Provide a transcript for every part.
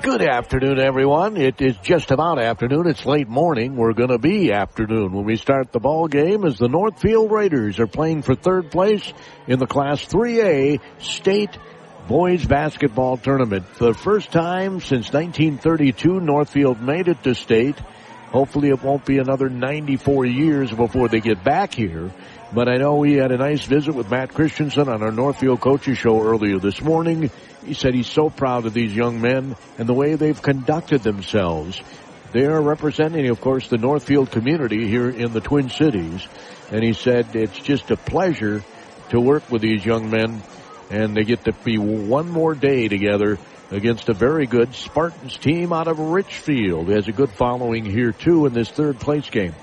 Good afternoon, everyone. It is just about afternoon. It's late morning. We're going to be afternoon when we start the ball game as the Northfield Raiders are playing for third place in the Class 3A State Boys Basketball Tournament. The first time since 1932 Northfield made it to state. Hopefully it won't be another 94 years before they get back here. But I know we had a nice visit with Matt Christensen on our Northfield Coaches Show earlier this morning. He said he's so proud of these young men and the way they've conducted themselves. They are representing, of course, the Northfield community here in the Twin Cities. And he said it's just a pleasure to work with these young men. And they get to be one more day together against a very good Spartans team out of Richfield. It has a good following here, too, in this third place game.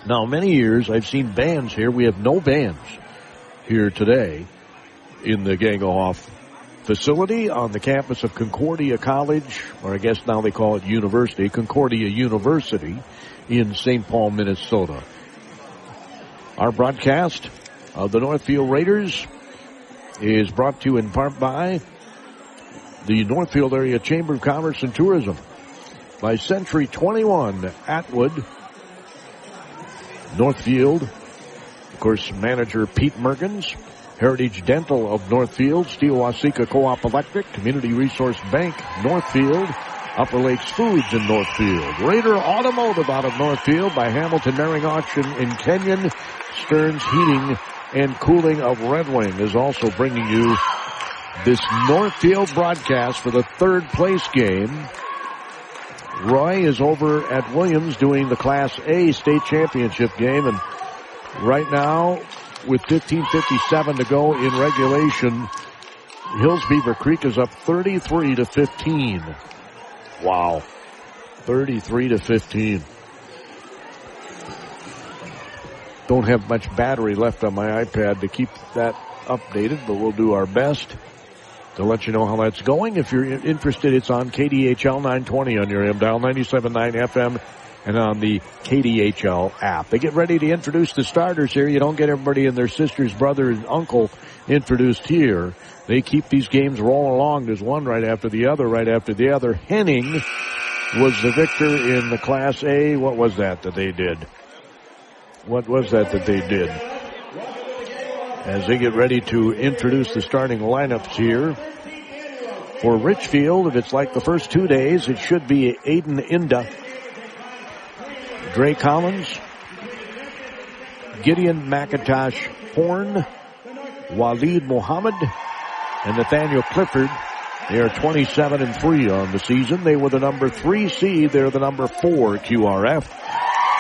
Now, many years I've seen bands here. We have no bands here today in the Gangohoff facility on the campus of Concordia College, or I guess now they call it University, Concordia University in St. Paul, Minnesota. Our broadcast of the Northfield Raiders is brought to you in part by the Northfield Area Chamber of Commerce and Tourism, by Century 21 Atwood, Northfield, of course, manager Pete Merkins, Heritage Dental of Northfield, Steel-Waseca Co-op Electric, Community Resource Bank, Northfield, Upper Lakes Foods in Northfield, Raider Automotive out of Northfield by Hamilton Naring Auction in Kenyon, Stearns Heating and Cooling of Red Wing is also bringing you this Northfield broadcast for the third place game. Roy is over at Williams doing the Class A state championship game, and right now, with 15:57 to go in regulation, Hills Beaver Creek is up 33-15. Wow. 33-15. Don't have much battery left on my iPad to keep that updated, but we'll do our best to let you know how that's going. If you're interested, it's on KDHL 920 on your AM dial, 97.9 FM, and on the KDHL app. They get ready to introduce the starters here. You don't get everybody and their sisters, brother, and uncle introduced here. They keep these games rolling along. There's one right after the other, right after the other. Henning was the victor in the Class A. What was that they did? What was that they did? As they get ready to introduce the starting lineups here. For Richfield, if it's like the first 2 days, it should be Aiden Inda, Dre Collins, Gideon McIntosh Horn, Waleed Mohammed, and Nathaniel Clifford. They are 27-3 on the season. They were the number 3 seed. They're the number 4 QRF.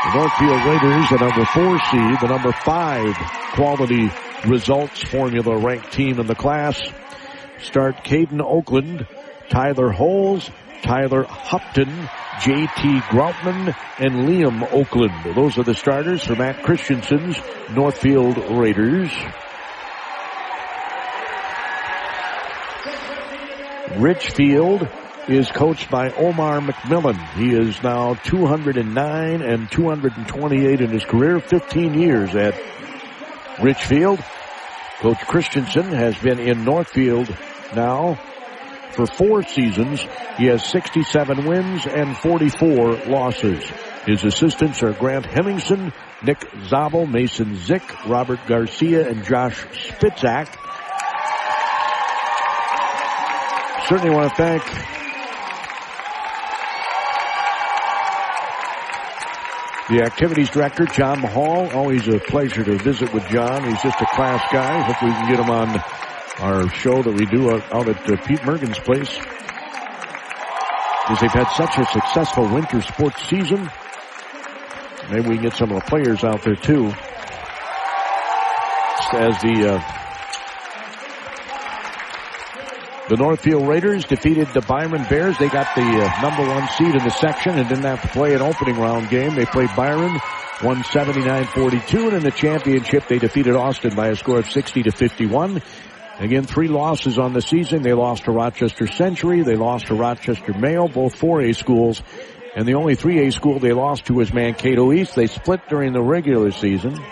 The Northfield Raiders, the number 4 seed, the number 5 quality results formula ranked team in the class. Start Caden Oakland, Tyler Holes, Tyler Hupton, J.T. Groutman, and Liam Oakland. Those are the starters for Matt Christensen's Northfield Raiders. Richfield is coached by Omar McMillan. He is now 209 and 228 in his career, 15 years at Richfield. Coach Christensen has been in Northfield now for 4 seasons. He has 67 wins and 44 losses. His assistants are Grant Hemmingson, Nick Zabel, Mason Zick, Robert Garcia, and Josh Spitzak. Certainly want to thank the activities director, John Mahal. Always a pleasure to visit with John. He's just a class guy. Hope we can get him on our show that we do out at Pete Mergen's place. Because they've had such a successful winter sports season. Maybe we can get some of the players out there too. As the Northfield Raiders defeated the Byron Bears. They got the number 1 seed in the section and didn't have to play an opening round game. They played Byron, 179-42, and in the championship they defeated Austin by a score of 60-51. Again, 3 losses on the season. They lost to Rochester Century. They lost to Rochester Mayo, both 4A schools. And the only 3A school they lost to was Mankato East. They split during the regular season.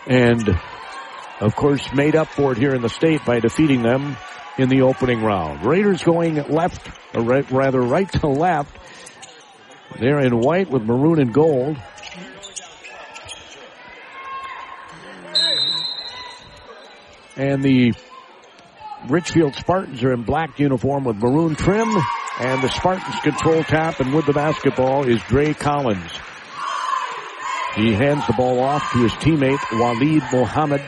And of course, made up for it here in the state by defeating them in the opening round. Raiders going left, or rather right to left. They're in white with maroon and gold. And the Richfield Spartans are in black uniform with maroon trim. And the Spartans control tap, and with the basketball is Dre Collins. He hands the ball off to his teammate, Waleed Mohammed.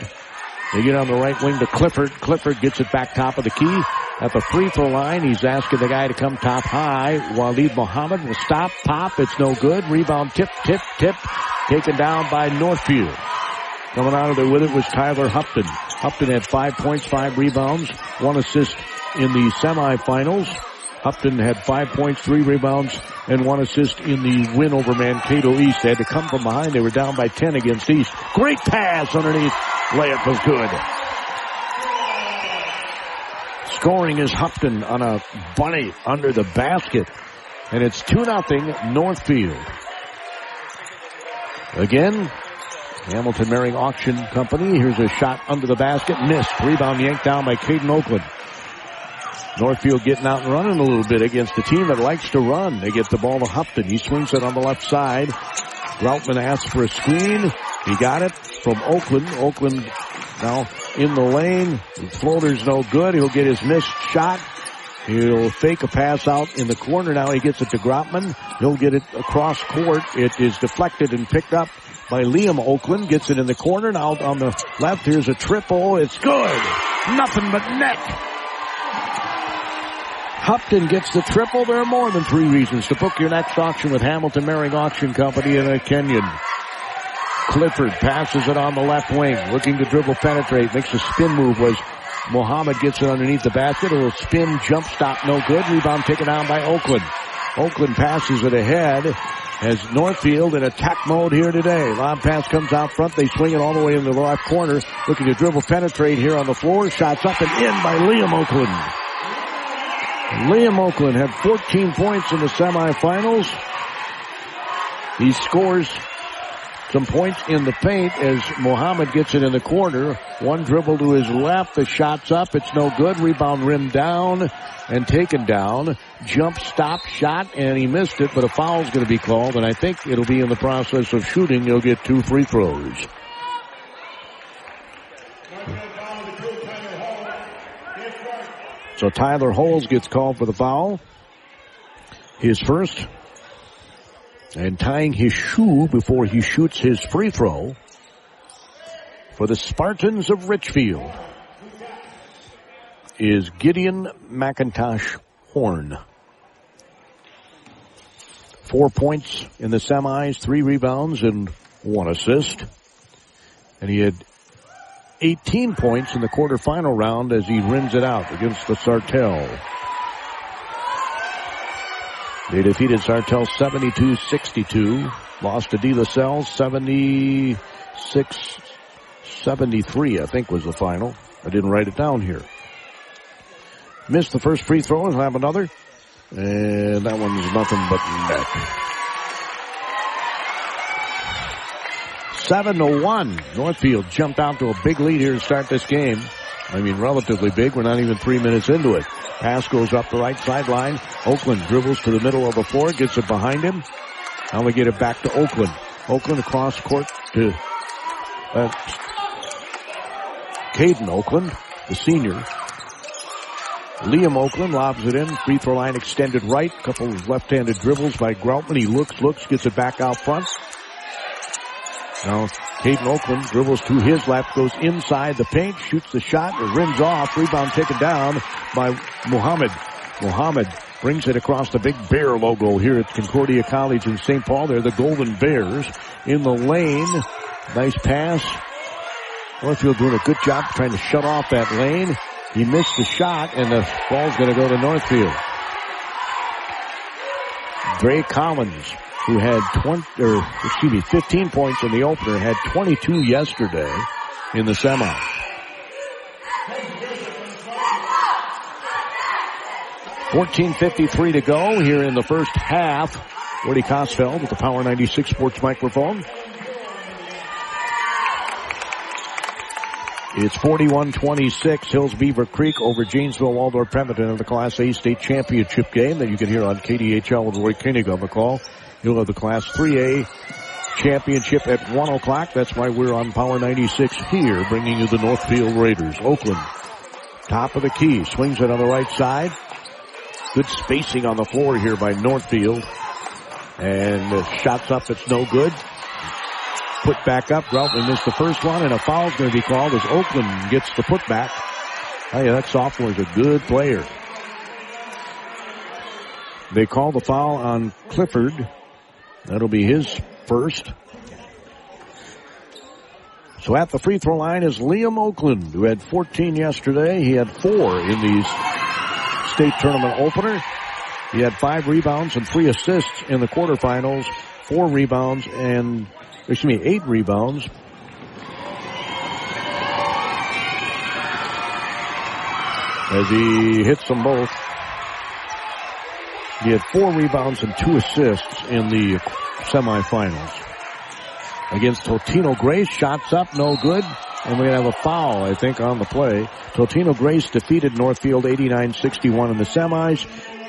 They get on the right wing to Clifford. Clifford gets it back top of the key. At the free throw line, he's asking the guy to come top high. Waleed Mohammed will stop, pop, it's no good. Rebound, tip. Taken down by Northfield. Coming out of there with it was Tyler Hupton. Hupton had 5 points, 5 rebounds, 1 assist in the semifinals. Hupton had 5 points, 3 rebounds, and 1 assist in the win over Mankato East. They had to come from behind. They were down by 10 against East. Great pass underneath. Layup was good. Scoring is Hupton on a bunny under the basket. And it's 2-0 Northfield. Again, Hamilton Marine Auction Company. Here's a shot under the basket. Missed. Rebound yanked down by Caden Oakland. Northfield getting out and running a little bit against a team that likes to run. They get the ball to Hupton. He swings it on the left side. Groutman asks for a screen. He got it from Oakland. Oakland now in the lane. The floater's no good. He'll get his missed shot. He'll fake a pass out in the corner. Now he gets it to Groutman. He'll get it across court. It is deflected and picked up by Liam Oakland. Gets it in the corner. Now on the left, here's a triple. It's good. Nothing but net. Hupton gets the triple. There are more than 3 reasons to book your next auction with Hamilton Marine Auction Company in a Kenyon. Clifford passes it on the left wing, looking to dribble, penetrate, makes a spin move. Was Mohammed gets it underneath the basket. A little spin, jump stop, no good. Rebound taken down by Oakland. Oakland passes it ahead as Northfield in attack mode here today. Lob pass comes out front. They swing it all the way into the left corner, looking to dribble, penetrate here on the floor. Shots up and in by Liam Oakland. Liam Oakland had 14 points in the semifinals. He scores some points in the paint as Mohammed gets it in the corner. One dribble to his left. The shot's up. It's no good. Rebound rimmed down and taken down. Jump stop shot, and he missed it, but a foul's going to be called, and I think it'll be in the process of shooting. He'll get 2 free throws. So Tyler Holes gets called for the foul. His first. And tying his shoe before he shoots his free throw for the Spartans of Richfield is Gideon McIntosh Horn. 4 points in the semis, 3 rebounds, and 1 assist. And he had 18 points in the quarterfinal round as he rims it out against the Sartell. They defeated Sartell 72-62. Lost to De La Salle 76-73, I think was the final. I didn't write it down here. Missed the first free throw and have another. And that one's nothing but net. 7-1. Northfield jumped out to a big lead here to start this game. I mean, relatively big. We're not even 3 minutes into it. Pass goes up the right sideline. Oakland dribbles to the middle of the floor, gets it behind him. Now we get it back to Oakland. Oakland across court to Caden Oakland, the senior. Liam Oakland lobs it in. Free throw line extended right. Couple of left-handed dribbles by Groutman. He looks, gets it back out front. Now Caden Oakland dribbles to his left, goes inside the paint, shoots the shot, it rims off. Rebound taken down by Mohammed. Mohammed brings it across the big Bear logo here at Concordia College in St. Paul. They're the Golden Bears in the lane. Nice pass. Northfield doing a good job trying to shut off that lane. He missed the shot, and the ball's going to go to Northfield. Dre Collins, who had 15 points in the opener, had 22 yesterday in the semi. $14:53 to go here in the first half. Woody Kosfeld with the Power 96 Sports microphone. It's 41-26, Hills Beaver Creek over Janesville Waldorf Pemberton in the Class A state championship game that you can hear on KDHL with Roy Koenig on the call. You'll have the Class 3A championship at 1 o'clock. That's why we're on Power 96 here, bringing you the Northfield Raiders. Oakland, top of the key, swings it on the right side. Good spacing on the floor here by Northfield. And shots up, it's no good. Put back up. Groutman missed the first one, and a foul's going to be called as Oakland gets the putback. Oh, yeah, that sophomore is a good player. They call the foul on Clifford. That'll be his first. So at the free throw line is Liam Oakland, who had 14 yesterday. He had 4 in the state tournament opener. He had 5 rebounds and 3 assists in the quarterfinals. 8 rebounds. As he hits them both. He had 4 rebounds and 2 assists in the semifinals. Against Totino Grace, shots up, no good. And we have a foul, I think, on the play. Totino Grace defeated Northfield 89-61 in the semis.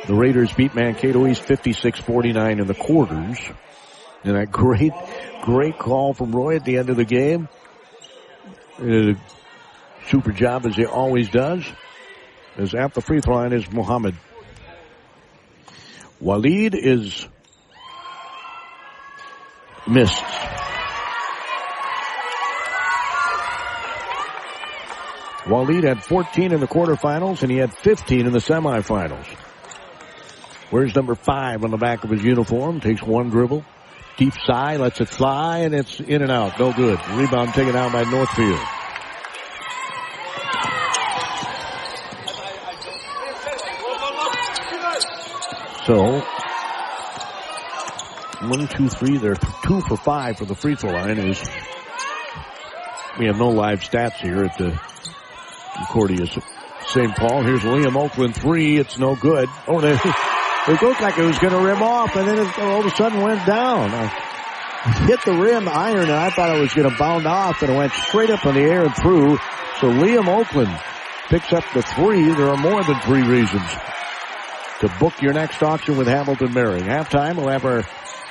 The Raiders beat Mankato East 56-49 in the quarters. And that great call from Roy at the end of the game. A super job as he always does. As at the free throw line is Mohammed. Waleed is missed. Waleed had 14 in the quarterfinals, and he had 15 in the semifinals. Where's number 5 on the back of his uniform? Takes one dribble. Deep side, lets it fly, and it's in and out. No good. Rebound taken out by Northfield. So, 1, 2, 3. They're 2 for 5 for the free throw line. We have no live stats here at the Concordia St. Paul. Here's Liam Oakland 3. It's no good. Oh, it looked like it was going to rim off, and then it all of a sudden went down. Hit the rim iron, and I thought it was going to bound off, and it went straight up in the air and through. So Liam Oakland picks up the 3. There are more than 3 reasons to book your next auction with Hamilton Mary. Halftime, we'll have our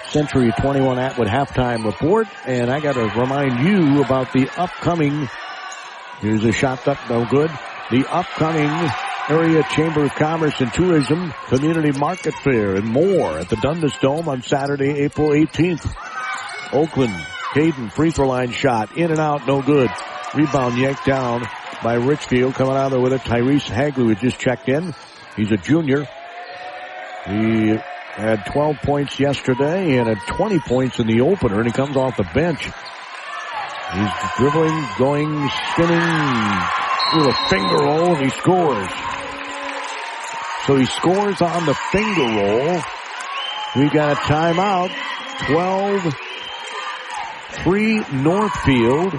Century 21 Atwood halftime report, and I got to remind you about the upcoming, here's a shot up, no good, the upcoming Area Chamber of Commerce and Tourism Community Market Fair and more at the Dundas Dome on Saturday, April 18th. Oakland, Caden, free throw line shot, in and out, no good. Rebound yanked down by Richfield. Coming out there with it, Tyrese Hagley, who just checked in. He's a junior. He had 12 points yesterday and had 20 points in the opener, and he comes off the bench. He's dribbling, going, spinning with a finger roll, and he scores. So he scores on the finger roll. We got a timeout. 12-3 Northfield.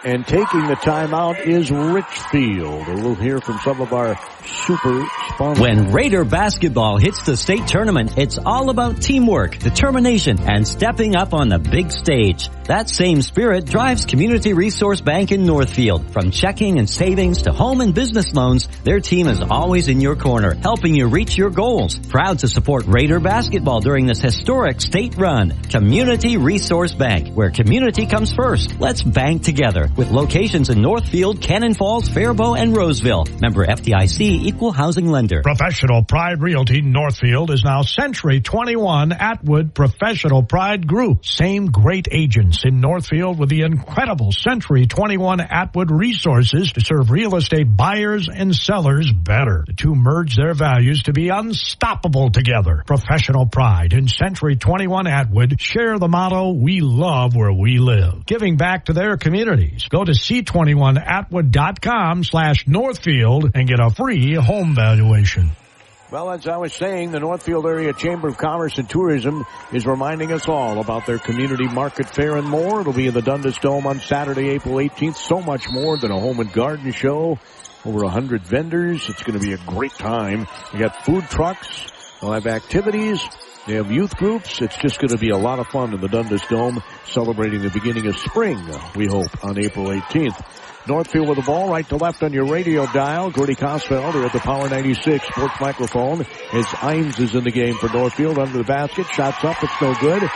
And taking the timeout is Richfield. We'll hear from some of our super sponsors. When Raider basketball hits the state tournament, it's all about teamwork, determination, and stepping up on the big stage. That same spirit drives Community Resource Bank in Northfield. From checking and savings to home and business loans, their team is always in your corner, helping you reach your goals. Proud to support Raider basketball during this historic state run. Community Resource Bank, where community comes first. Let's bank together. With locations in Northfield, Cannon Falls, Faribault, and Roseville. Member FDIC, Equal Housing Lender. Professional Pride Realty Northfield is now Century 21 Atwood Professional Pride Group. Same great agents in Northfield with the incredible Century 21 Atwood resources to serve real estate buyers and sellers better. The two merge their values to be unstoppable together. Professional Pride and Century 21 Atwood share the motto, we love where we live. Giving back to their communities. Go to c21atwood.com/Northfield and get a free home valuation. Well, as I was saying, the Northfield Area Chamber of Commerce and Tourism is reminding us all about their community market fair and more. It'll be in the Dundas Dome on Saturday, April 18th. So much more than a home and garden show. Over 100 vendors. It's going to be a great time. We got food trucks. They'll have activities. They have youth groups. It's just going to be a lot of fun in the Dundas Dome, celebrating the beginning of spring, we hope, on April 18th. Northfield with the ball, right to left on your radio dial. Gordy Kosfeld here at the Power 96 sports microphone. As Imes is in the game for Northfield, under the basket. Shots up, it's no good.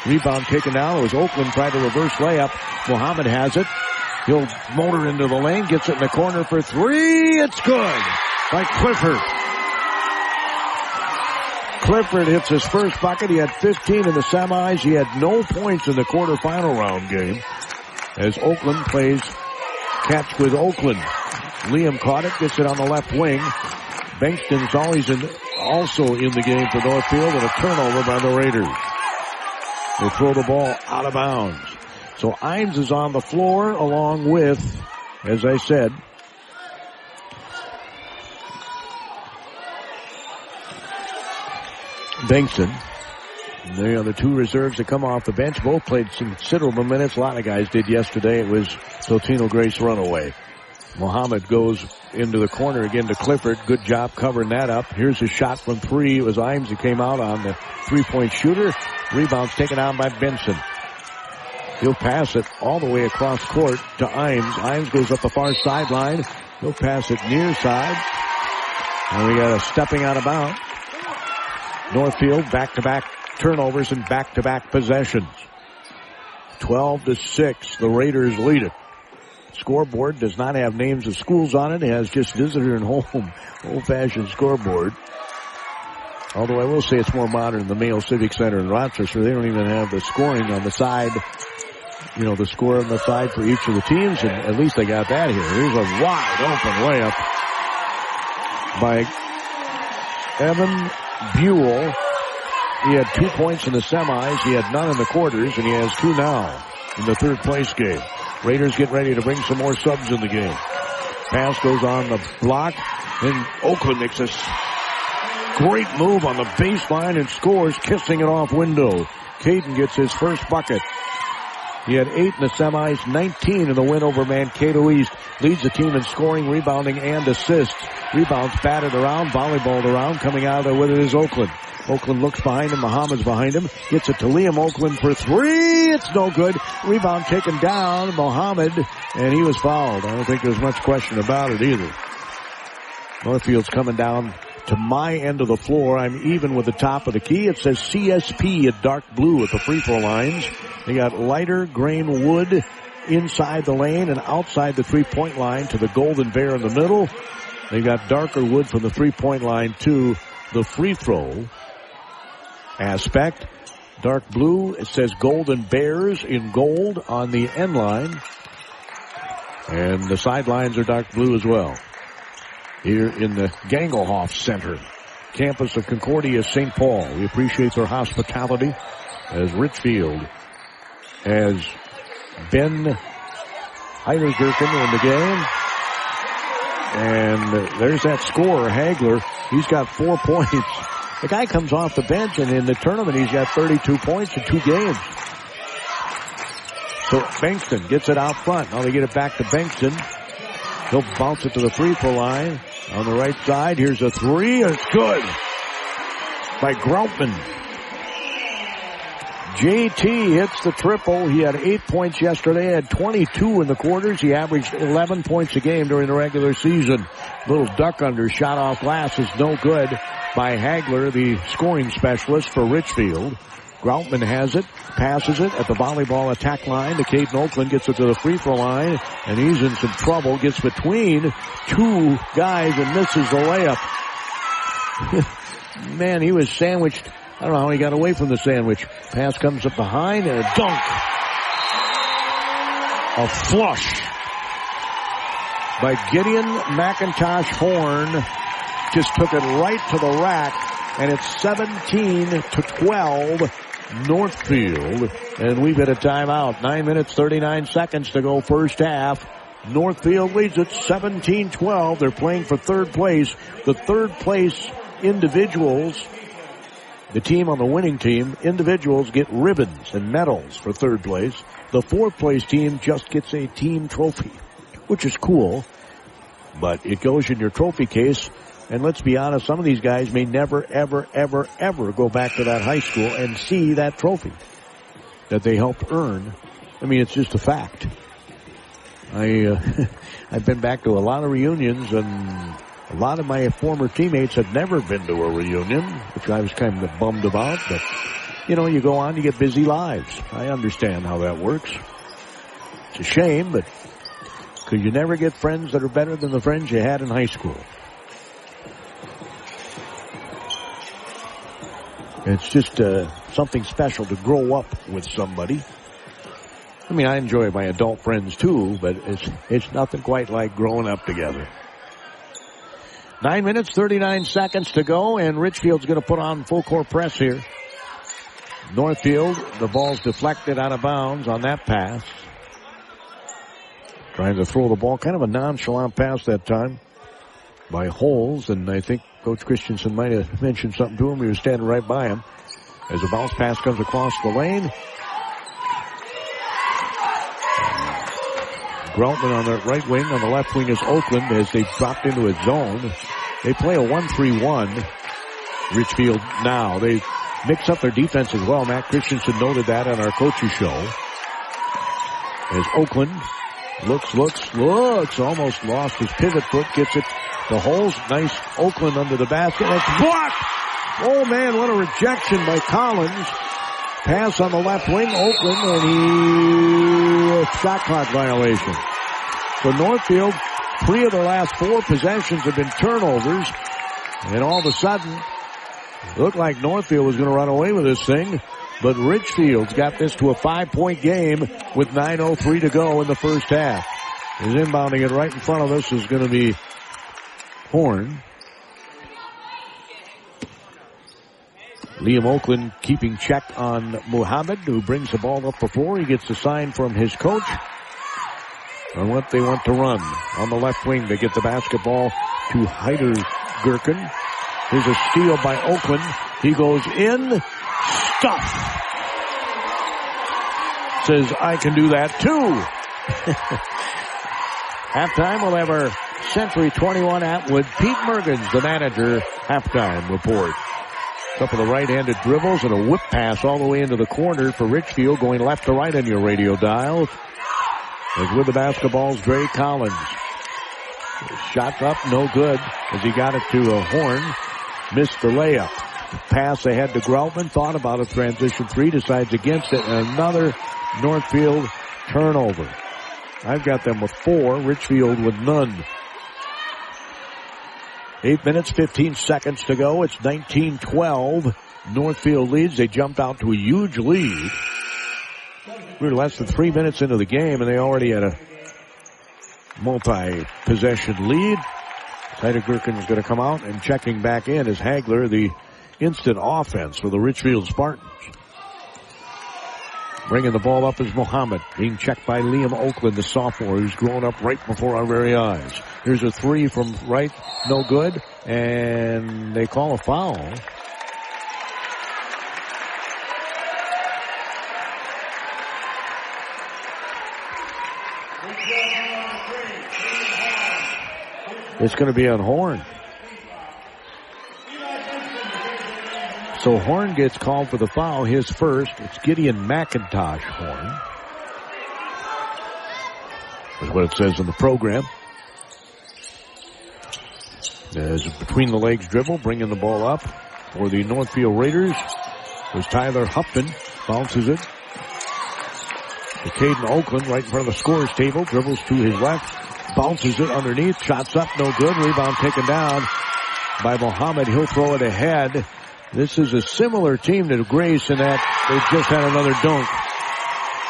Rebound taken down. It was Oakland tried to reverse layup. Mohammed has it. He'll motor into the lane, gets it in the corner for three. It's good by Clifford. Clifford hits his first bucket. He had 15 in the semis. He had no points in the quarterfinal round game. As Oakland plays catch with Oakland. Liam caught it, gets it on the left wing. Bankston's also in the game for Northfield, and a turnover by the Raiders. They throw the ball out of bounds. So Imes is on the floor along with, as I said, Bankston. They are the two reserves that come off the bench. Both played some considerable minutes. A lot of guys did yesterday. It was Totino Grace runaway. Mohammed goes into the corner again to Clifford. Good job covering that up. Here's a shot from three. It was Imes who came out on the three-point shooter. Rebound's taken out by Benson. He'll pass it all the way across court to Imes. Imes goes up the far sideline. He'll pass it near side. And we got a stepping out of bounds. Northfield back-to-back turnovers and back-to-back possessions. 12-6. The Raiders lead it. Scoreboard does not have names of schools on it. It has just visitor and home, old-fashioned scoreboard. Although I will say it's more modern than the Mayo Civic Center in Rochester. They don't even have the scoring on the side, the score on the side for each of the teams, and at least they got that here. Here's a wide-open layup by Evan Buell. He had 2 points in the semis. He had none in the quarters, and he has 2 now in the third place game. Raiders get ready to bring some more subs in the game. Pass goes on the block, and Oakland makes a great move on the baseline and scores, kissing it off window. Caden gets his first bucket. He had 8 in the semis, 19 in the win over Mankato East. Leads the team in scoring, rebounding, and assists. Rebounds batted around, volleyballed around. Coming out of there with it is Oakland. Oakland looks behind him. Muhammad's behind him. Gets it to Liam Oakland for three. It's no good. Rebound taken down. Muhammad, and he was fouled. I don't think there's much question about it either. Northfield's coming down to my end of the floor. I'm even with the top of the key. It says CSP in dark blue at the free throw lines. They got lighter grain wood inside the lane and outside the three-point line to the Golden Bear in the middle. They got darker wood from the three-point line to the free throw aspect. Dark blue, it says Golden Bears in gold on the end line. And the sidelines are dark blue as well. Here in the Gangelhoff Center, campus of Concordia St. Paul. We appreciate their hospitality as Richfield has Ben Heinergurken in the game. And there's that scorer, Hagler. He's got 4 points. The guy comes off the bench, and in the tournament, he's got 32 points in 2 games. So Bankston gets it out front. Now they get it back to Bankston. He'll bounce it to the free throw line. On the right side, here's a three, and it's good by Groutman. JT hits the triple. He had 8 points yesterday, had 22 in the quarters. He averaged 11 points a game during the regular season. Little duck under shot off glass is no good by Hagler, the scoring specialist for Richfield. Groutman has it, passes it at the volleyball attack line to Caden Oakland, gets it to the free throw line, and he's in some trouble, gets between 2 guys and misses the layup. Man, he was sandwiched. I don't know how he got away from the sandwich. Pass comes up behind and a dunk. A flush by Gideon McIntosh Horn. Just took it right to the rack, and it's 17-12 Northfield. And we've got a timeout. 9 minutes, 39 seconds to go first half. Northfield leads it 17-12. They're playing for third place. The third place individuals, the team on the winning team, individuals get ribbons and medals for third place. The fourth place team just gets a team trophy, which is cool, but it goes in your trophy case And let's be honest, some of these guys may never, ever, ever, ever go back to that high school and see that trophy that they helped earn. I mean, it's just a fact. I've been back to a lot of reunions, and a lot of my former teammates have never been to a reunion, which I was kind of bummed about. But, you know, you go on, you get busy lives. I understand how that works. It's a shame, but because you never get friends that are better than the friends you had in high school. It's just something special to grow up with somebody. I mean, I enjoy my adult friends too, but it's nothing quite like growing up together. 9 minutes, 39 seconds to go, and Richfield's going to put on full court press here. Northfield, the ball's deflected out of bounds on that pass. Trying to throw the ball, kind of a nonchalant pass that time by Holes, and I think Coach Christensen might have mentioned something to him. He was standing right by him as a bounce pass comes across the lane. Groutman on the right wing. On the left wing is Oakland as they dropped into a zone. They play a 1-3-1. Richfield now. They mix up their defense as well. Matt Christensen noted that on our coaches show. As Oakland looks, almost lost his pivot foot, gets it to Holes. Nice Oakland under the basket. It's blocked! Oh man, what a rejection by Collins. Pass on the left wing, Oakland, and shot clock violation. So Northfield, 3 of their last 4 possessions have been turnovers, and all of a sudden, it looked like Northfield was going to run away with this thing, but Richfield's got this to a 5-point game with 9:03 to go in the first half. He's inbounding it right in front of us is going to be Horn. Liam Oakland keeping check on Muhammad, who brings the ball up before. He gets a sign from his coach on what they want to run. On the left wing, they get the basketball to Heider Gherkin. Here's a steal by Oakland. He goes in. Stuff. Says, I can do that too. Halftime, we'll have our Century 21 Atwood. Pete Mergens, the manager, halftime report. Couple of right-handed dribbles and a whip pass all the way into the corner for Richfield, going left to right on your radio dial. As with the basketball's Dre Collins. Shot up, no good, as he got it to Horn. Missed the layup. Pass ahead to Groutman, thought about a transition 3, decides against it, and another Northfield turnover. I've got them with 4, Richfield with none. 8 minutes, 15 seconds to go. It's 19-12. Northfield leads. They jumped out to a huge lead. We were less than 3 minutes into the game, and they already had a multi-possession lead. Heider Gherkin is going to come out, and checking back in is Hagler, the instant offense for the Richfield Spartans. Bringing the ball up is Muhammad, being checked by Liam Oakland, the sophomore, who's grown up right before our very eyes. Here's a 3 from right, no good, and they call a foul. It's going to be on Horn. So Horn gets called for the foul, his first. It's Gideon McIntosh Horn. That's what it says in the program. As between the legs dribble, bringing the ball up for the Northfield Raiders was Tyler Hupton. Bounces it to Caden Oakland right in front of the scorer's table. Dribbles to his left. Bounces it underneath. Shots up, no good. Rebound taken down by Muhammad. He'll throw it ahead. This is a similar team to Grace in that they just had another dunk.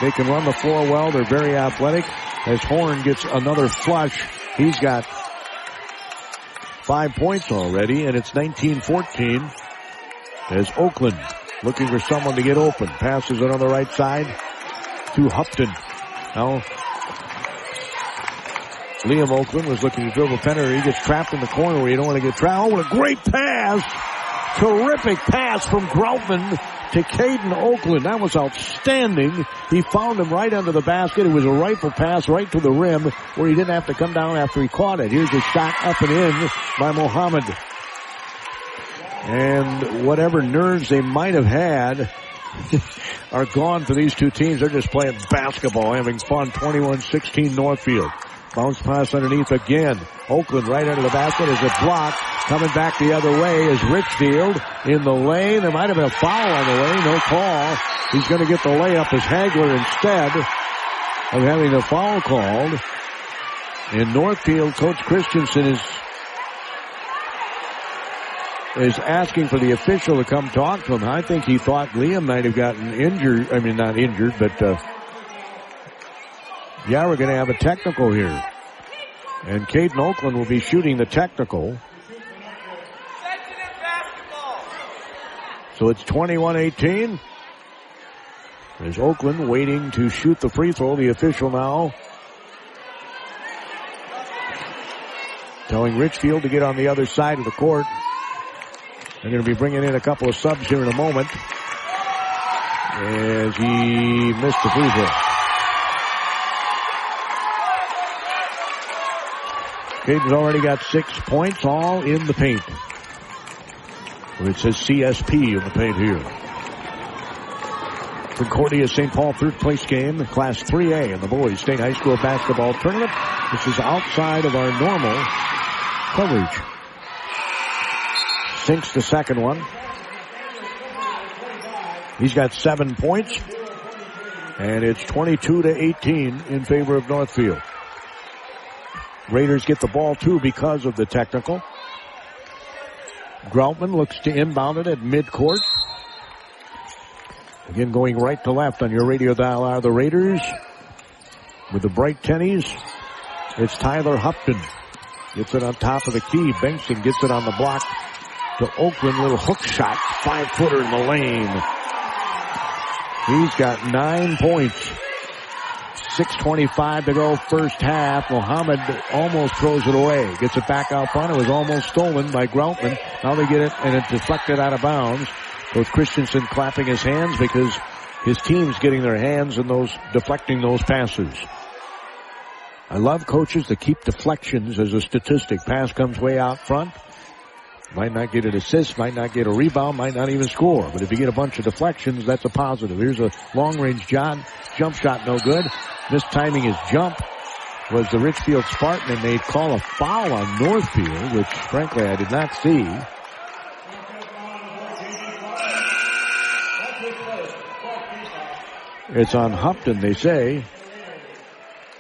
They can run the floor well. They're very athletic. As Horn gets another flush, he's got 5 points already, and it's 19-14 as Oakland looking for someone to get open. Passes it on the right side to Hupton. Now, Liam Oakland was looking to dribble Penner. He gets trapped in the corner where you don't want to get trapped. Oh, what a great pass. Terrific pass from Groutman to Caden Oakland. That was outstanding. He found him right under the basket. It was a rifle pass right to the rim where he didn't have to come down after he caught it. Here's a shot up and in by Mohammed. And whatever nerves they might have had are gone for these two teams. They're just playing basketball, having fun. 21-16 Northfield. Bounce pass underneath again. Oakland right under the basket is a block. Coming back the other way is Richfield in the lane. There might have been a foul on the way. No call. He's going to get the layup as Hagler instead of having the foul called. In Northfield, Coach Christensen is asking for the official to come talk to him. I think he thought Liam might have gotten injured. I mean, not injured, but yeah, we're going to have a technical here. And Caden Oakland will be shooting the technical. So it's 21-18. There's Oakland waiting to shoot the free throw. The official now telling Richfield to get on the other side of the court. They're going to be bringing in a couple of subs here in a moment as he missed the free throw. Caden's already got 6 points, all in the paint. It says CSP in the paint here. Concordia St. Paul third place game, Class 3A in the boys state high school basketball tournament. This is outside of our normal coverage. Sinks the second one. He's got 7 points. And it's 22-18 in favor of Northfield. Raiders get the ball too because of the technical. Groutman looks to inbound it at midcourt. Again, going right to left on your radio dial are the Raiders. With the bright tennies, it's Tyler Hupton. Gets it on top of the key. Bengtson gets it on the block to Oakland. Little hook shot. 5-footer in the lane. He's got 9 points. 6:25 to go first half. Mohammed almost throws it away. Gets it back out front. It was almost stolen by Groutman. Now they get it and it's deflected out of bounds. Coach Christensen clapping his hands because his team's getting their hands in those, deflecting those passes. I love coaches that keep deflections as a statistic. Pass comes way out front. Might not get an assist, might not get a rebound, might not even score. But if you get a bunch of deflections, that's a positive. Here's a long-range jump shot, no good. Mistiming his jump was the Richfield Spartan, and they'd call a foul on Northfield, which frankly I did not see. It's on Hupton, they say.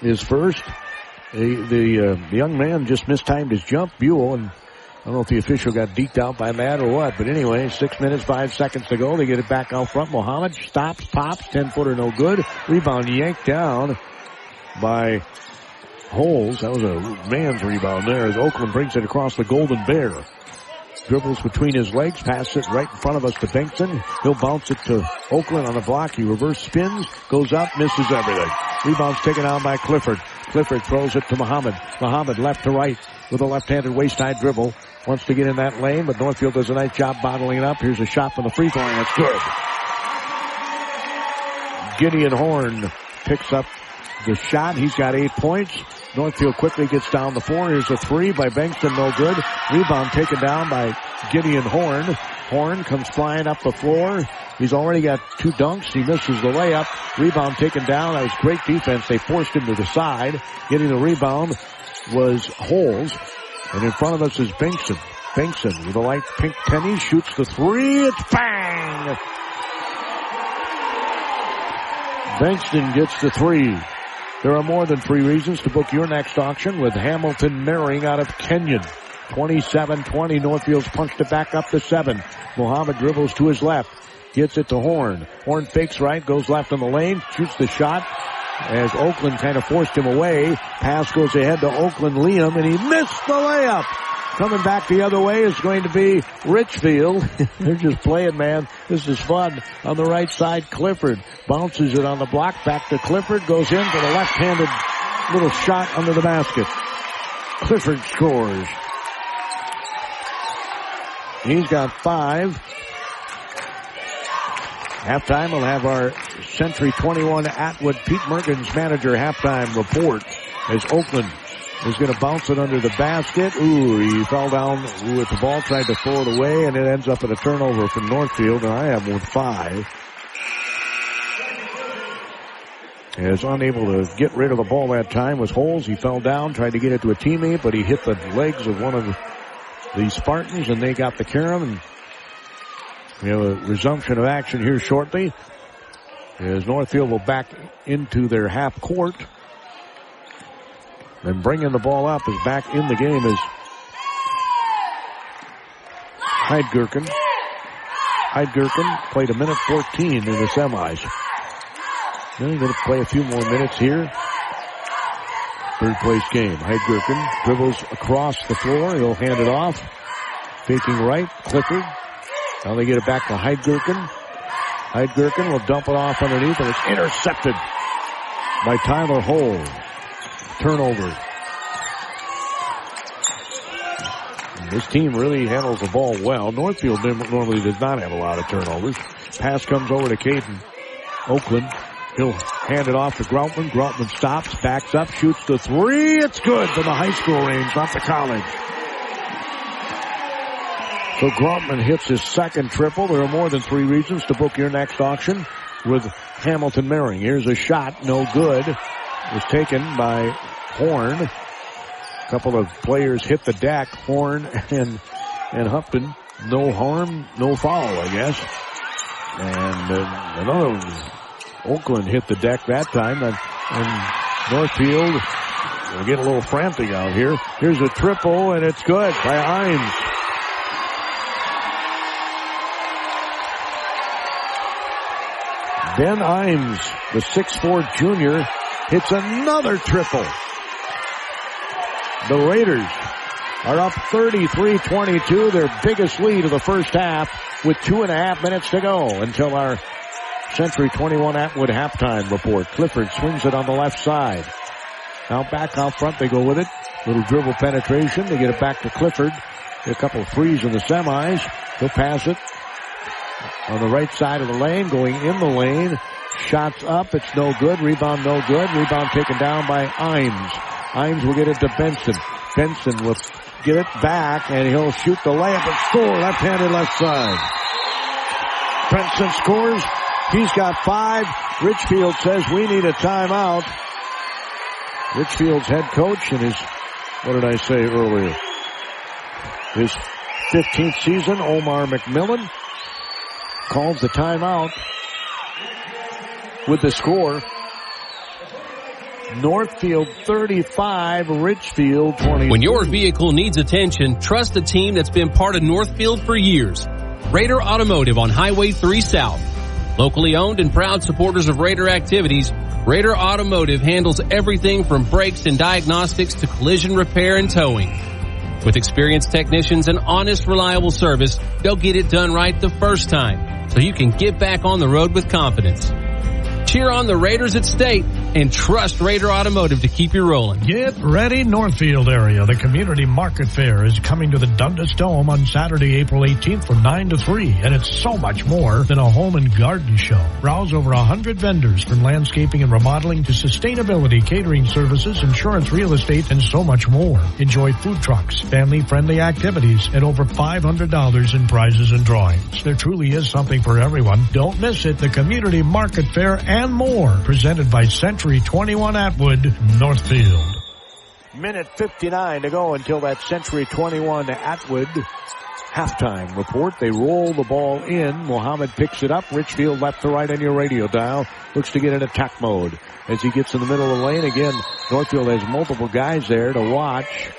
His first. The young man just mistimed his jump, Buell, and I don't know if the official got deked out by that or what, but anyway, 6 minutes, 5 seconds to go. They get it back out front. Mohammed stops, pops, 10-footer, no good. Rebound yanked down by Holes. That was a man's rebound there as Oakland brings it across the Golden Bear. Dribbles between his legs, passes it right in front of us to Bengtson. He'll bounce it to Oakland on the block. He reverse spins, goes up, misses everything. Rebound's taken out by Clifford. Clifford throws it to Mohammed. Mohammed left to right with a left-handed waist-high dribble. Wants to get in that lane, but Northfield does a nice job bottling it up. Here's a shot from the free throw line. That's good. Gideon Horn picks up the shot. He's got 8 points. Northfield quickly gets down the floor. Here's a three by Bengtson, no good. Rebound taken down by Gideon Horn. Horn comes flying up the floor. He's already got 2 dunks. He misses the layup. Rebound taken down. That was great defense. They forced him to the side. Getting the rebound was Holes. And in front of us is Bengtson. Bengtson with a light pink tennis shoots the three. It's bang! Bengtson gets the three. There are more than 3 reasons to book your next auction with Hamilton Marrying out of Kenyon. 27-20. Northfield's punched it back up to 7. Mohammed dribbles to his left. Gets it to Horn. Horn fakes right, goes left on the lane, shoots the shot as Oakland kind of forced him away. Pass goes ahead to Oakland Liam, and he missed the layup. Coming back the other way is going to be Richfield. They're just playing, man. This is fun. On the right side, Clifford bounces it on the block. Back to Clifford. Goes in for the left-handed little shot under the basket. Clifford scores. He's got 5. Halftime, we'll have our Century 21 Atwood Pete Mergens manager halftime report as Oakland is going to bounce it under the basket. Ooh, he fell down with the ball, tried to throw it away, and it ends up at a turnover from Northfield, and I have with 5. He was unable to get rid of the ball that time. Was Holes. He fell down, tried to get it to a teammate, but he hit the legs of one of the Spartans, and they got the carom. And we have a resumption of action here shortly as Northfield will back into their half court. And bringing the ball up is back in the game is Heidgerken. Heidgerken played 1:14 in the semis. Now he's going to play a few more minutes here. Third place game. Heidgerken dribbles across the floor. He'll hand it off. Faking right. Clifford. Now they get it back to Heidgerken. Heidgerken will dump it off underneath, and it's intercepted by Tyler Hole. Turnover. This team really handles the ball well. Northfield normally does not have a lot of turnovers. Pass comes over to Caden Oakland. He'll hand it off to Groutman. Groutman stops, backs up, shoots the 3. It's good from the high school range, not the college. So Groutman hits his second triple. There are more than 3 reasons to book your next auction with Hamilton Mering. Here's a shot, no good. It was taken by Horn. A couple of players hit the deck, Horn and Hupton. No harm, no foul, I guess. And another Oakland hit the deck that time, and Northfield will get a little frantic out here. Here's a triple, and it's good by Imes. Ben Imes, the 6'4" junior, hits another triple. The Raiders are up 33-22, their biggest lead of the first half, with 2.5 minutes to go until our Century 21 Atwood halftime report. Clifford swings it on the left side. Now back out front, they go with it. Little dribble penetration. They get it back to Clifford. A couple of threes in the semis. He'll pass it on the right side of the lane, going in the lane. Shots up. It's no good. Rebound no good. Rebound taken down by Imes. Imes will get it to Benson. Benson will get it back, and he'll shoot the layup and score. Left-handed left side. Benson scores. He's got 5. Richfield says we need a timeout. Richfield's head coach and his, what did I say earlier? His 15th season, Omar McMillan, calls the timeout with the score. Northfield 35, Richfield 20. When your vehicle needs attention, trust a team that's been part of Northfield for years. Raider Automotive on Highway 3 South. Locally owned and proud supporters of Raider activities, Raider Automotive handles everything from brakes and diagnostics to collision repair and towing. With experienced technicians and honest, reliable service, they'll get it done right the first time, so you can get back on the road with confidence. Cheer on the Raiders at State and trust Raider Automotive to keep you rolling. Get ready, Northfield area. The Community Market Fair is coming to the Dundas Dome on Saturday, April 18th from 9 to 3. And it's so much more than a home and garden show. Browse over 100 vendors from landscaping and remodeling to sustainability, catering services, insurance, real estate, and so much more. Enjoy food trucks, family-friendly activities, and over $500 in prizes and drawings. There truly is something for everyone. Don't miss it. The Community Market Fair and more, presented by Century 21 Atwood, Northfield. Minute 59 to go until that Century 21 Atwood halftime report. They roll the ball in. Mohammed picks it up. Richfield left to right on your radio dial. Looks to get in attack mode as he gets in the middle of the lane. Again, Northfield has multiple guys there to watch.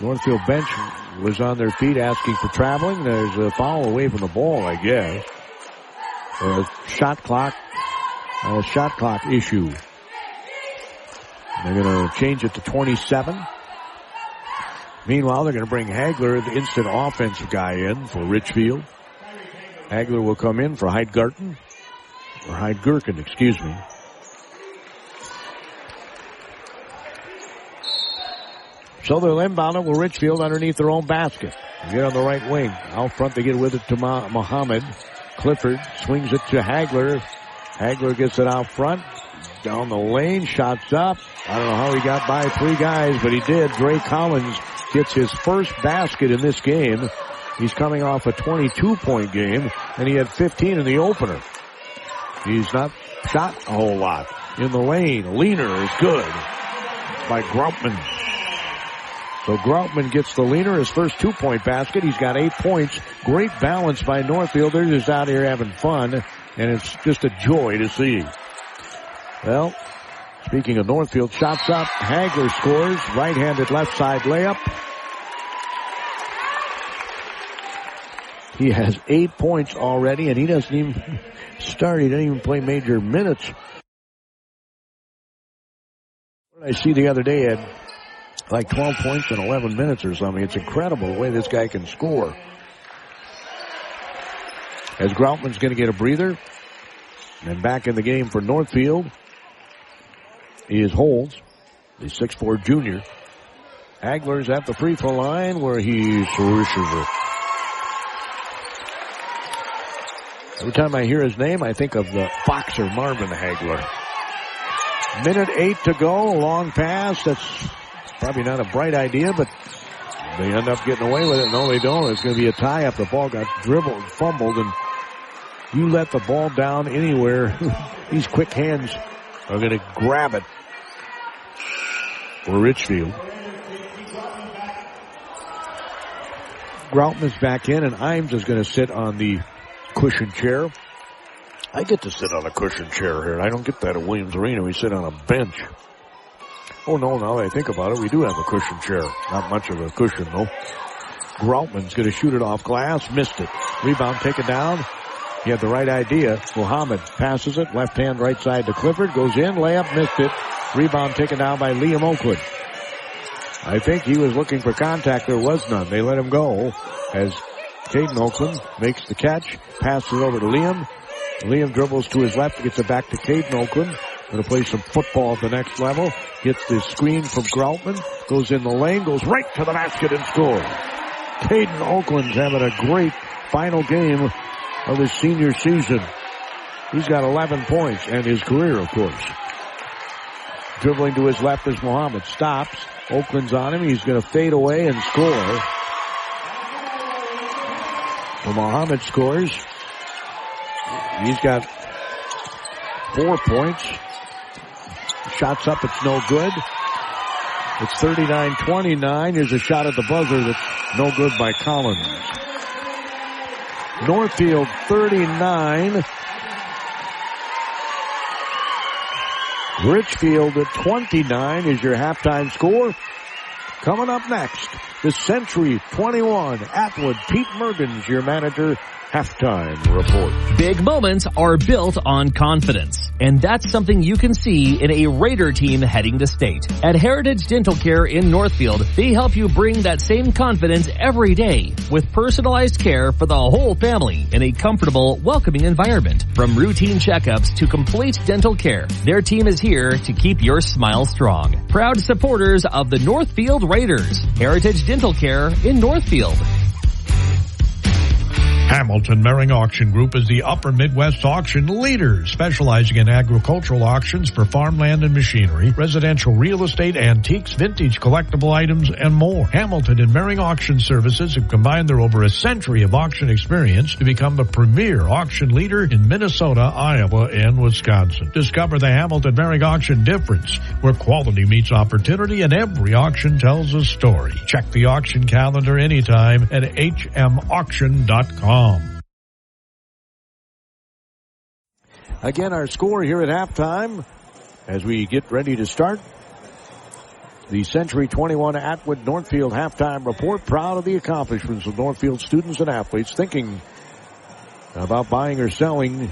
Northfield bench was on their feet asking for traveling. There's a foul away from the ball, I guess. A shot clock issue. They're going to change it to 27. Meanwhile, they're going to bring Hagler, the instant offensive guy, in for Richfield. Hagler will come in for Heidgerken. So they'll inbound it with Richfield underneath their own basket. They get on the right wing. Out front, they get with it to Mohammed. Clifford swings it to Hagler. Hagler gets it out front. Down the lane, shots up. I don't know how he got by 3 guys, but he did. Dre Collins gets his first basket in this game. He's coming off a 22-point game, and he had 15 in the opener. He's not shot a whole lot. In the lane, Leaner is good by Groutman. So Groutman gets the Leaner, his first 2-point basket. He's got 8 points. Great balance by Northfield. They're just out here having fun, and it's just a joy to see. Well, speaking of Northfield, shots up. Hagler scores. Right-handed left side layup. He has 8 points already, and he doesn't even start. He didn't even play major minutes. I see the other day he had like 12 points in 11 minutes or something. It's incredible the way this guy can score. As Groutman's going to get a breather. And back in the game for Northfield is Holds, the 6'4" junior. Hagler's at the free throw line where he swishes it. Every time I hear his name, I think of the boxer Marvin Hagler. Minute 8 to go. A long pass. That's probably not a bright idea, but they end up getting away with it. No, they don't. It's going to be a tie-up. The ball got dribbled, fumbled, and you let the ball down anywhere, these quick hands are going to grab it for Richfield. Groutman's back in, and Imes is going to sit on the cushion chair. I get to sit on a cushion chair here. I don't get that at Williams Arena. We sit on a bench. Oh, no, now that I think about it, we do have a cushion chair. Not much of a cushion, though. Groutman's going to shoot it off glass. Missed it. Rebound taken down. He had the right idea. Muhammad passes it. Left hand, right side to Clifford. Goes in. Layup. Missed it. Rebound taken down by Liam Oakland. I think he was looking for contact. There was none. They let him go as Caden Oakland makes the catch. Passes over to Liam. Liam dribbles to his left. Gets it back to Caden Oakland. Going to play some football at the next level. Gets the screen from Groutman. Goes in the lane. Goes right to the basket and scores. Caden Oakland's having a great final game of his senior season. He's got 11 points and his career, of course. Dribbling to his left is Muhammad. Stops. Oakland's on him. He's going to fade away and score. So Muhammad scores. He's got 4 points. Shots up. It's no good. It's 39-29. Here's a shot at the buzzer that's no good by Collins. Northfield 39. Richfield at 29 is your halftime score. Coming up next, the Century 21 Atwood. Pete Mergens, your manager. Halftime report. Big moments are built on confidence, and that's something you can see in a Raider team heading to state. At Heritage Dental Care in Northfield, they help you bring that same confidence every day with personalized care for the whole family in a comfortable, welcoming environment. From routine checkups to complete dental care, their team is here to keep your smile strong. Proud supporters of the Northfield Raiders. Heritage Dental Care in Northfield. Hamilton Mering Auction Group is the Upper Midwest auction leader, specializing in agricultural auctions for farmland and machinery, residential real estate, antiques, vintage collectible items, and more. Hamilton and Mering Auction Services have combined their over a century of auction experience to become the premier auction leader in Minnesota, Iowa, and Wisconsin. Discover the Hamilton Mering Auction difference, where quality meets opportunity and every auction tells a story. Check the auction calendar anytime at hmauction.com. Again, our score here at halftime as we get ready to start the Century 21 Atwood Northfield halftime report. Proud of the accomplishments of Northfield students and athletes. Thinking about buying or selling,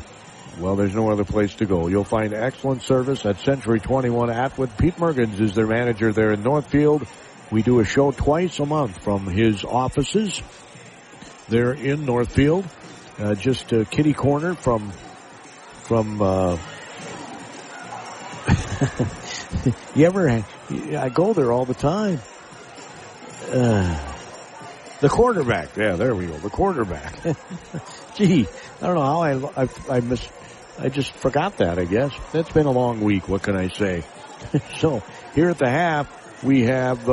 well, there's no other place to go. You'll find excellent service at Century 21 Atwood. Pete Mergens is their manager there in Northfield. We do a show twice a month from his offices there in Northfield. Just a kitty corner from I go there all the time. The quarterback. Yeah, there we go. The quarterback. Gee, I don't know how I just forgot that, I guess. It's been a long week. What can I say? So here at the half, we have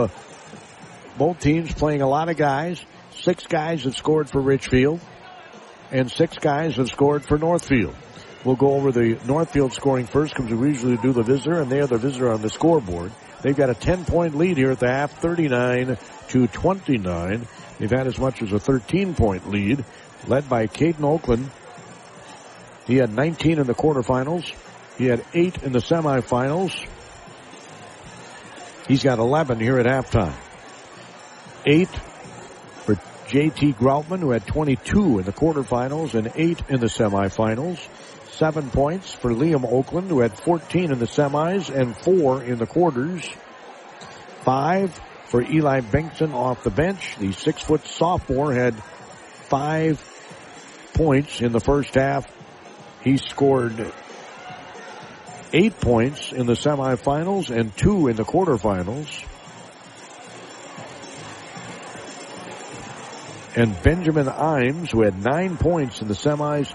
both teams playing a lot of guys. 6 guys have scored for Richfield, and 6 guys have scored for Northfield. We'll go over the Northfield scoring first because we usually do the visitor, and they are the visitor on the scoreboard. They've got a 10-point lead here at the half, 39-29. They've had as much as a 13-point lead, led by Caden Oakland. He had 19 in the quarterfinals. He had 8 in the semifinals. He's got 11 here at halftime. 8 for J.T. Groutman, who had 22 in the quarterfinals and 8 in the semifinals. 7 points for Liam Oakland, who had 14 in the semis and 4 in the quarters. 5 for Eli Bengtson off the bench. The 6-foot sophomore had 5 points in the first half. He scored 8 points in the semifinals and 2 in the quarterfinals. And Benjamin Imes, who had 9 points in the semis,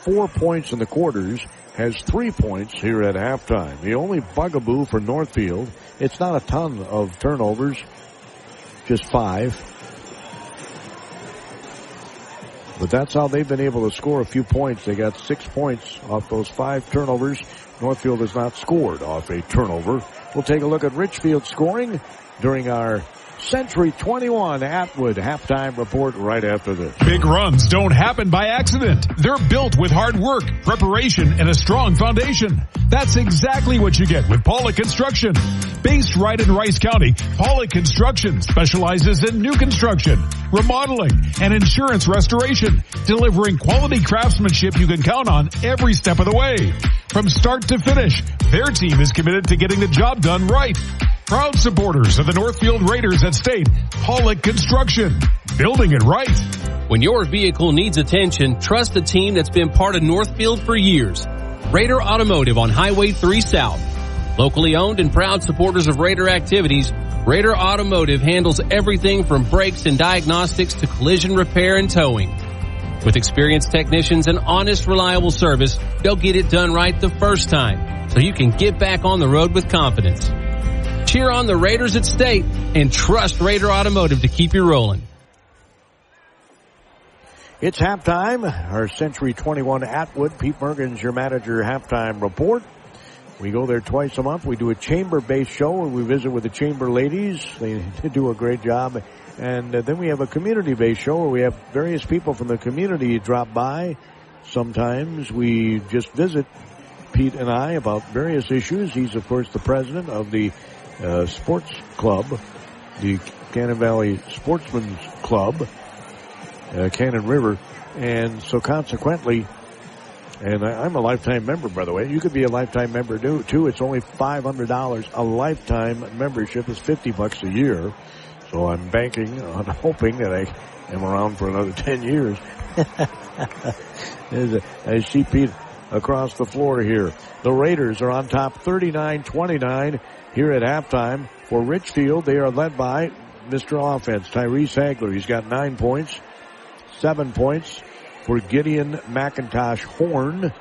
4 points in the quarters, has 3 points here at halftime. The only bugaboo for Northfield, it's not a ton of turnovers, just 5. But that's how they've been able to score a few points. They got 6 points off those 5 turnovers. Northfield has not scored off a turnover. We'll take a look at Richfield scoring during our Century 21 Atwood halftime report right after this. Big runs don't happen by accident. They're built with hard work, preparation, and a strong foundation. That's exactly what you get with Pollock Construction. Based right in Rice County, Pollock Construction specializes in new construction, remodeling, and insurance restoration, delivering quality craftsmanship you can count on every step of the way. From start to finish, their team is committed to getting the job done right. Proud supporters of the Northfield Raiders at State, Pollock Construction, building it right. When your vehicle needs attention, trust the team that's been part of Northfield for years. Raider Automotive on Highway 3 South. Locally owned and proud supporters of Raider activities, Raider Automotive handles everything from brakes and diagnostics to collision repair and towing. With experienced technicians and honest, reliable service, they'll get it done right the first time, so you can get back on the road with confidence. Cheer on the Raiders at State and trust Raider Automotive to keep you rolling. It's halftime. Our Century 21 Atwood. Pete Mergens, your manager, halftime report. We go there twice a month. We do a chamber-based show where we visit with the chamber ladies. They do a great job. And then we have a community-based show where we have various people from the community drop by. Sometimes we just visit Pete and I about various issues. He's, of course, the president of the sports club, the Cannon Valley Sportsman's Club, Cannon River. And so consequently, and I'm a lifetime member, by the way. You could be a lifetime member too. It's only $500. A lifetime membership is $50 a year. So I'm banking on hoping that I am around for another 10 years. I see Pete across the floor here. The Raiders are on top 39-29 here at halftime. For Richfield, they are led by Mr. Offense, Tyrese Hagler. He's got 9 points. 7 points for Gideon McIntosh Horn.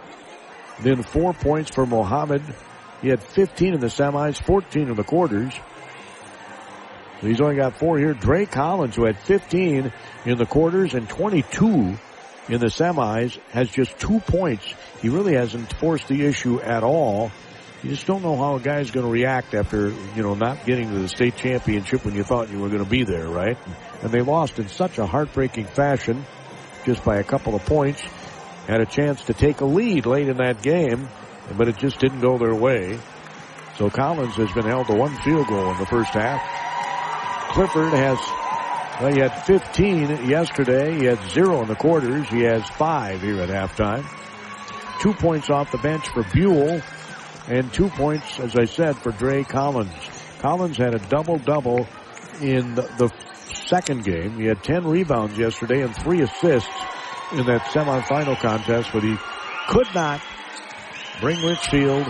Then 4 points for Mohammed. He had 15 in the semis, 14 in the quarters. So he's only got 4 here. Dre Collins, who had 15 in the quarters and 22 in the semis, has just 2 points. He really hasn't forced the issue at all. You just don't know how a guy's going to react after, not getting to the state championship when you thought you were going to be there, right? And they lost in such a heartbreaking fashion, just by a couple of points. Had a chance to take a lead late in that game, but it just didn't go their way. So Collins has been held to 1 field goal in the first half. Clifford he had 15 yesterday. He had 0 in the quarters. He has 5 here at halftime. 2 points off the bench for Buell. And 2 points, as I said, for Dre Collins. Collins had a double-double in the second game. He had 10 rebounds yesterday and 3 assists in that semifinal contest, but he could not bring Richfield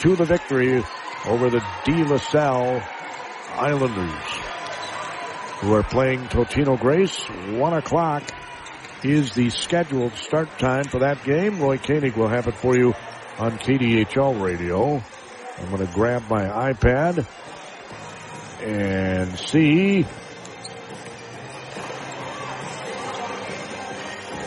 to the victory over the De La Salle Islanders, who are playing Totino Grace. 1 o'clock is the scheduled start time for that game. Roy Koenig will have it for you on KDHL radio. I'm going to grab my iPad and see.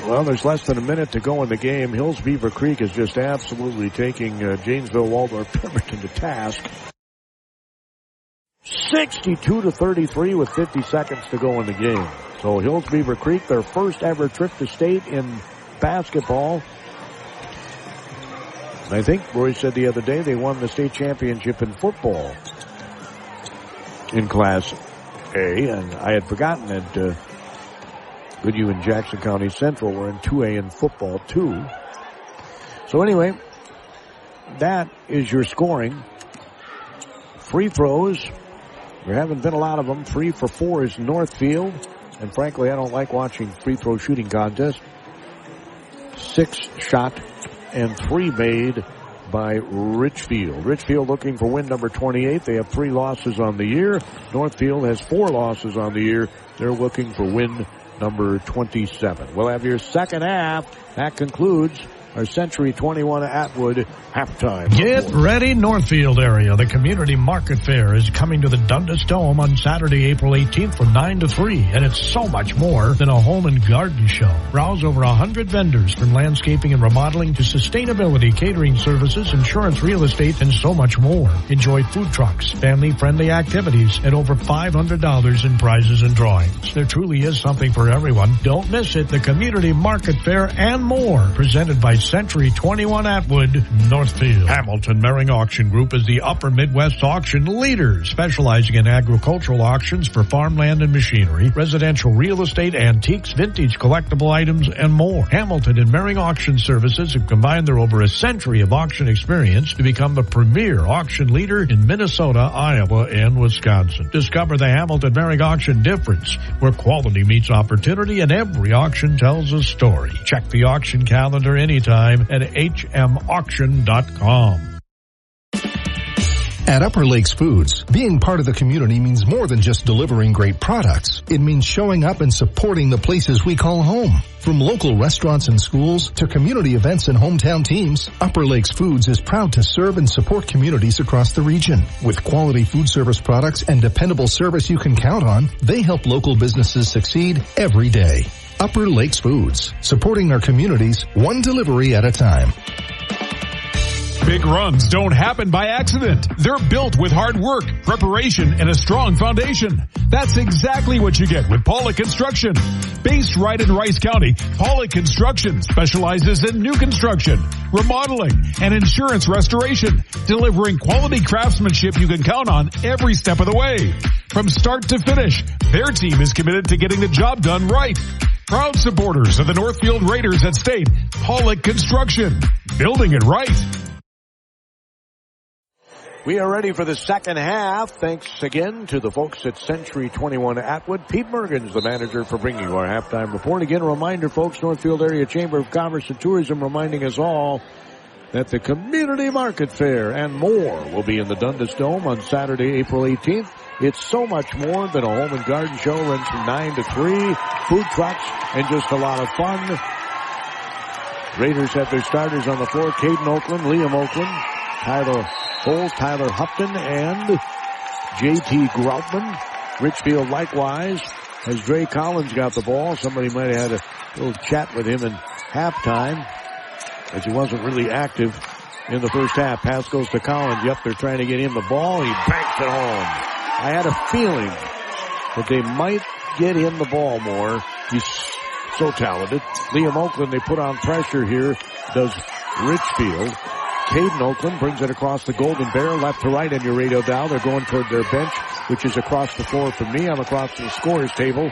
Well, there's less than a minute to go in the game. Hills Beaver Creek is just absolutely taking Janesville Waldorf Pemberton to task. 62-33 with 50 seconds to go in the game. So Hills Beaver Creek, their first ever trip to state in basketball. And I think Roy said the other day they won the state championship in football in Class A. And I had forgotten that Goodhue and Jackson County Central were in 2A in football too. So anyway, that is your scoring. Free throws. There haven't been a lot of them. 3 for 4 is Northfield. And frankly, I don't like watching free throw shooting contests. 6 shot and 3 made by Richfield. Richfield looking for win number 28. They have 3 losses on the year. Northfield has 4 losses on the year. They're looking for win number 27. We'll have your second half. That concludes our Century 21 Atwood halftime. Get ready, Northfield area. The Community Market Fair is coming to the Dundas Dome on Saturday, April 18th from 9 to 3. And it's so much more than a home and garden show. Browse over 100 vendors from landscaping and remodeling to sustainability, catering services, insurance, real estate, and so much more. Enjoy food trucks, family-friendly activities, and over $500 in prizes and drawings. There truly is something for everyone. Don't miss it. The Community Market Fair and more. Presented by Century 21 Atwood, Northfield. Hamilton Mering Auction Group is the Upper Midwest auction leader, specializing in agricultural auctions for farmland and machinery, residential real estate, antiques, vintage collectible items, and more. Hamilton and Mering Auction Services have combined their over a century of auction experience to become the premier auction leader in Minnesota, Iowa, and Wisconsin. Discover the Hamilton Mering Auction difference, where quality meets opportunity and every auction tells a story. Check the auction calendar anytime at hmauction.com. At Upper Lakes Foods, being part of the community means more than just delivering great products. It means showing up and supporting the places we call home. From local restaurants and schools to community events and hometown teams, Upper Lakes Foods is proud to serve and support communities across the region. With quality food service products and dependable service you can count on, they help local businesses succeed every day. Upper Lakes Foods, supporting our communities one delivery at a time. Big runs don't happen by accident. They're built with hard work, preparation, and a strong foundation. That's exactly what you get with Pollock Construction. Based right in Rice County, Pollock Construction specializes in new construction, remodeling, and insurance restoration, delivering quality craftsmanship you can count on every step of the way. From start to finish, their team is committed to getting the job done right. Proud supporters of the Northfield Raiders at State, Pollock Construction, building it right. We are ready for the second half. Thanks again to the folks at Century 21 Atwood. Pete Mergens, the manager, for bringing you our halftime report. Again, a reminder, folks, Northfield Area Chamber of Commerce and Tourism reminding us all that the Community Market Fair and more will be in the Dundas Dome on Saturday, April 18th. It's so much more than a home and garden show. Runs from 9 to 3, food trucks, and just a lot of fun. Raiders have their starters on the floor. Caden Oakland, Liam Oakland, Tyler Holes, Tyler Hupton, and J.T. Groutman. Richfield likewise as Dre Collins got the ball. Somebody might have had a little chat with him in halftime as he wasn't really active in the first half. Pass goes to Collins. Yep, they're trying to get him the ball. He banks it home. I had a feeling that they might get him the ball more. He's so talented. Liam Oakland, they put on pressure here, does Richfield. Caden Oakland brings it across the Golden Bear, left to right on your radio dial. They're going toward their bench, which is across the floor from me. I'm across the scorer's table.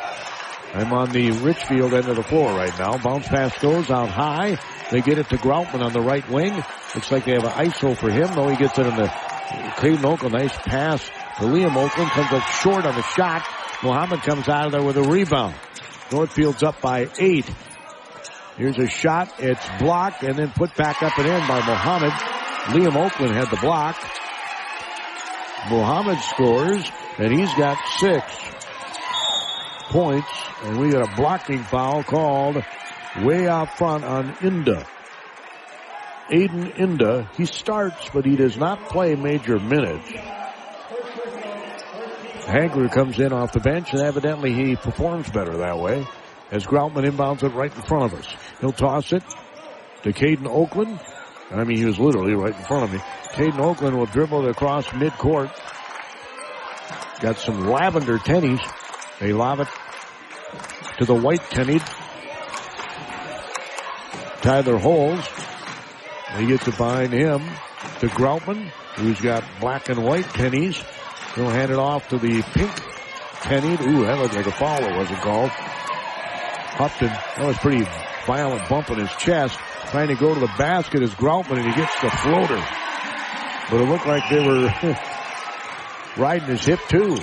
I'm on the Richfield end of the floor right now. Bounce pass goes out high. They get it to Groutman on the right wing. Looks like they have an ISO for him. No, he gets it in the Caden Oakland. Nice pass to Liam Oakland. Comes up short on the shot. Muhammad comes out of there with a rebound. Northfield's up by 8. Here's a shot. It's blocked and then put back up and in by Muhammad. Liam Oakland had the block. Muhammad scores, and he's got 6 points. And we got a blocking foul called way out front on Inda. Aiden Inda, he starts, but he does not play major minutes. Hagler comes in off the bench, and evidently he performs better that way, as Groutman inbounds it right in front of us. He'll toss it to Caden Oakland. I mean, he was literally right in front of me. Caden Oakland will dribble it across midcourt. Got some lavender tennies. They lob it to the white tennied Tyler Holes. He gets it behind him to Groutman, who's got black and white tennies. He'll hand it off to the pink tennied. Ooh, that looked like a foul. It wasn't called. Hupton, that was pretty violent bump in his chest. Trying to go to the basket is Groutman, and he gets the floater. But it looked like they were riding his hip too.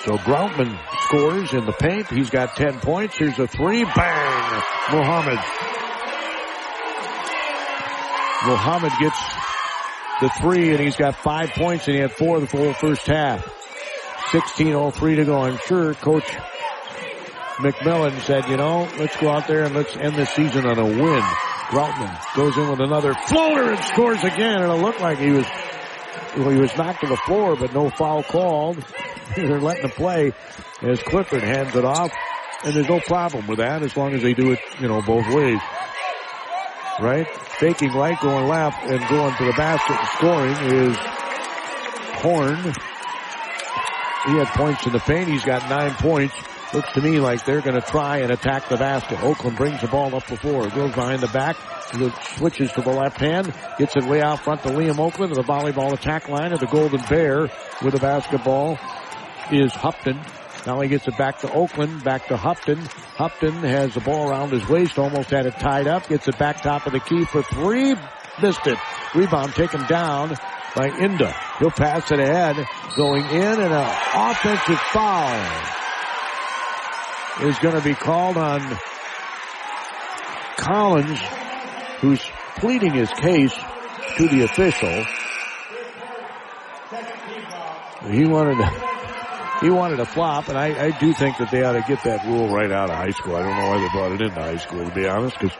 So Groutman scores in the paint. He's got 10 points. Here's a three. Bang! Muhammad gets the three, and he's got 5 points, and he had 4 the full first half. 16:03 to go. I'm sure Coach McMillan said, let's go out there and let's end this season on a win. Groutman goes in with another floater and scores again, and it looked like he was knocked to the floor, but no foul called. They're letting him play as Clifford hands it off, and there's no problem with that as long as they do it, both ways. Right? Faking right, going left, and going to the basket and scoring is Horn. He had points in the paint. He's got 9 points. Looks to me like they're going to try and attack the basket. Oakland brings the ball up the floor. Goes behind the back. Switches to the left hand. Gets it way out front to Liam Oakland to the volleyball attack line of the Golden Bear with the basketball is Hupton. Now he gets it back to Oakland, back to Hupton. Hupton has the ball around his waist, almost had it tied up. Gets it back top of the key for three. Missed it. Rebound taken down by Inda. He'll pass it ahead. Going in, and an offensive foul is going to be called on Collins, who's pleading his case to the official. He wanted a flop, and I do think that they ought to get that rule right out of high school. I don't know why they brought it into high school, to be honest, because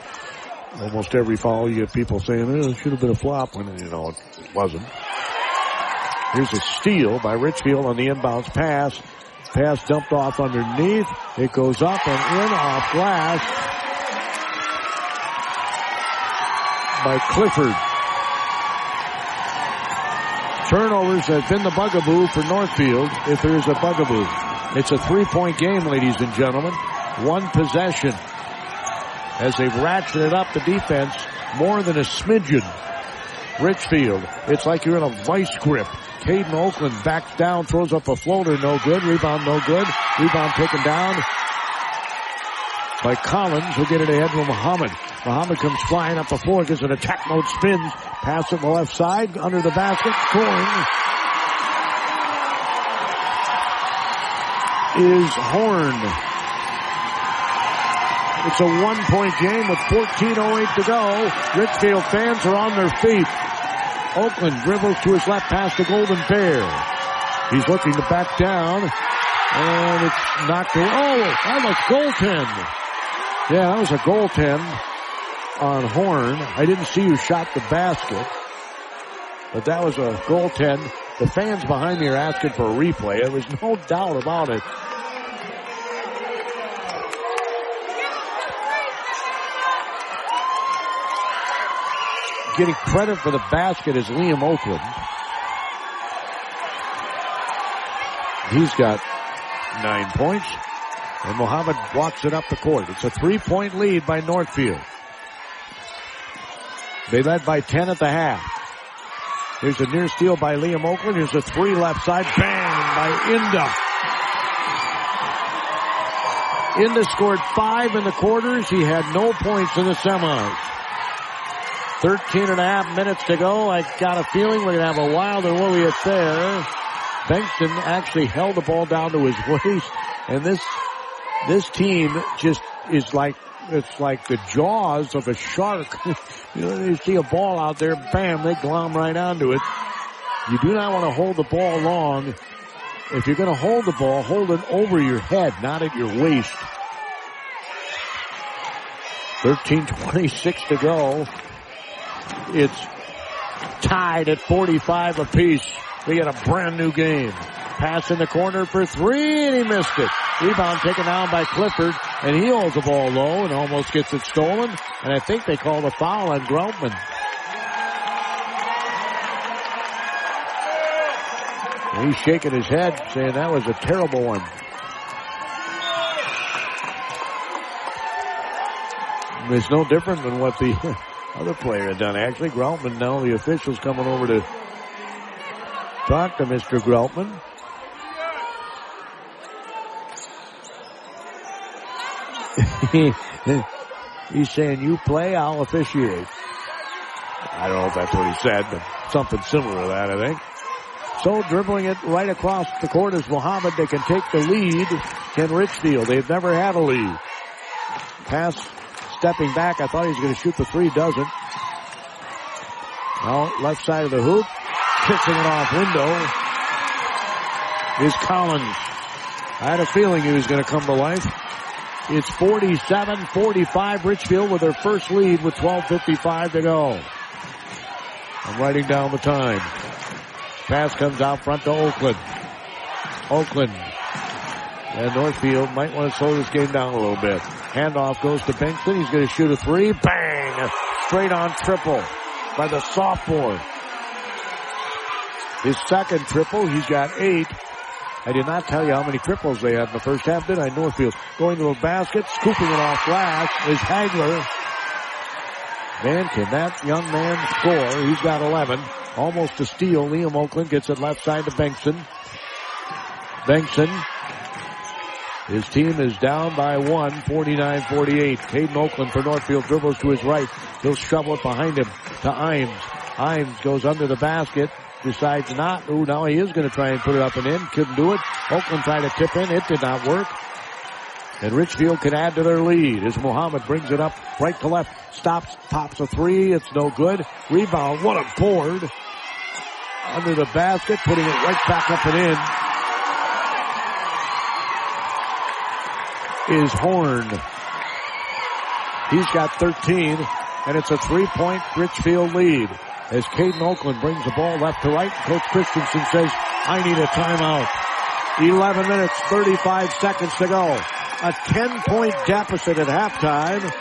almost every foul you get people saying, it should have been a flop, when, it wasn't. Here's a steal by Richfield on the inbounds pass. Pass dumped off underneath. It goes up and in off glass by Clifford. Turnovers have been the bugaboo for Northfield, if there is a bugaboo. It's a 3-point game, ladies and gentlemen. One possession. As they've ratcheted up the defense more than a smidgen. Richfield, it's like you're in a vice grip. Caden Oakland backs down, throws up a floater, no good. Rebound, no good. Rebound taken down by Collins, who'll get it ahead to Muhammad. Muhammad comes flying up the floor, gets an attack mode, spins, pass it on the left side, under the basket, scoring is Horn. It's a 1-point game with 14:08 to go. Richfield fans are on their feet. Oakland dribbles to his left past the Golden Bear. He's looking to back down, and it's knocked away. Oh, that was goaltend. Yeah, that was a goaltend on Horn. I didn't see who shot the basket, but that was a goaltend. The fans behind me are asking for a replay. There was no doubt about it. Getting credit for the basket is Liam Oakland. He's got 9 points. And Muhammad walks it up the court. It's a 3-point lead by Northfield. They led by 10 at the half. Here's a near steal by Liam Oakland. Here's a three left side. Bang by Inda. Inda scored 5 in the quarters. He had no points in the semis. 13.5 minutes to go. I got a feeling we're going to have a wilder Willie affair. Bengtson actually held the ball down to his waist. And this team just is like, it's like the jaws of a shark. You see a ball out there, bam, they glom right onto it. You do not want to hold the ball long. If you're going to hold the ball, hold it over your head, not at your waist. 13:26 to go. It's tied at 45 apiece. We get a brand new game. Pass in the corner for three, and he missed it. Rebound taken down by Clifford, and he holds the ball low and almost gets it stolen. And I think they called a foul on Groutman. And he's shaking his head, saying that was a terrible one. And it's no different than what the other player had done. Actually, Groutman, now the official's coming over to talk to Mr. Groutman. He's saying, you play, I'll officiate. I don't know if that's what he said, but something similar to that, I think. So dribbling it right across the court is Muhammad. They can take the lead. Can Richfield. They've never had a lead. Pass stepping back. I thought he was going to shoot the three. Doesn't. Now left side of the hoop. Kissing it off window is Collins. I had a feeling he was going to come to life. It's 47-45. Richfield with their first lead with 12:55 to go. I'm writing down the time. Pass comes out front to Oakland. And Northfield might want to slow this game down a little bit. Handoff goes to Bengtson. He's going to shoot a three. Bang! Straight on triple by the sophomore. His second triple. He's got 8. I did not tell you how many triples they had in the first half, did I? Northfield going to the basket, scooping it off glass is Hagler. Man, can that young man score? He's got 11. Almost a steal. Liam Oakland gets it left side to Bengtson. His team is down by 1, 49-48. Caden Oakland for Northfield dribbles to his right. He'll shovel it behind him to Imes. Imes goes under the basket. Decides not. Ooh, now he is going to try and put it up and in. Couldn't do it. Oakland tried to tip in. It did not work. And Richfield can add to their lead as Muhammad brings it up right to left. Stops, pops a three. It's no good. Rebound. What a board. Under the basket, putting it right back up and in is Horn. He's got 13, and it's a 3-point Richfield lead. As Caden Oakland brings the ball left to right, Coach Christensen says, I need a timeout. 11 minutes, 35 seconds to go. A 10-point deficit at halftime.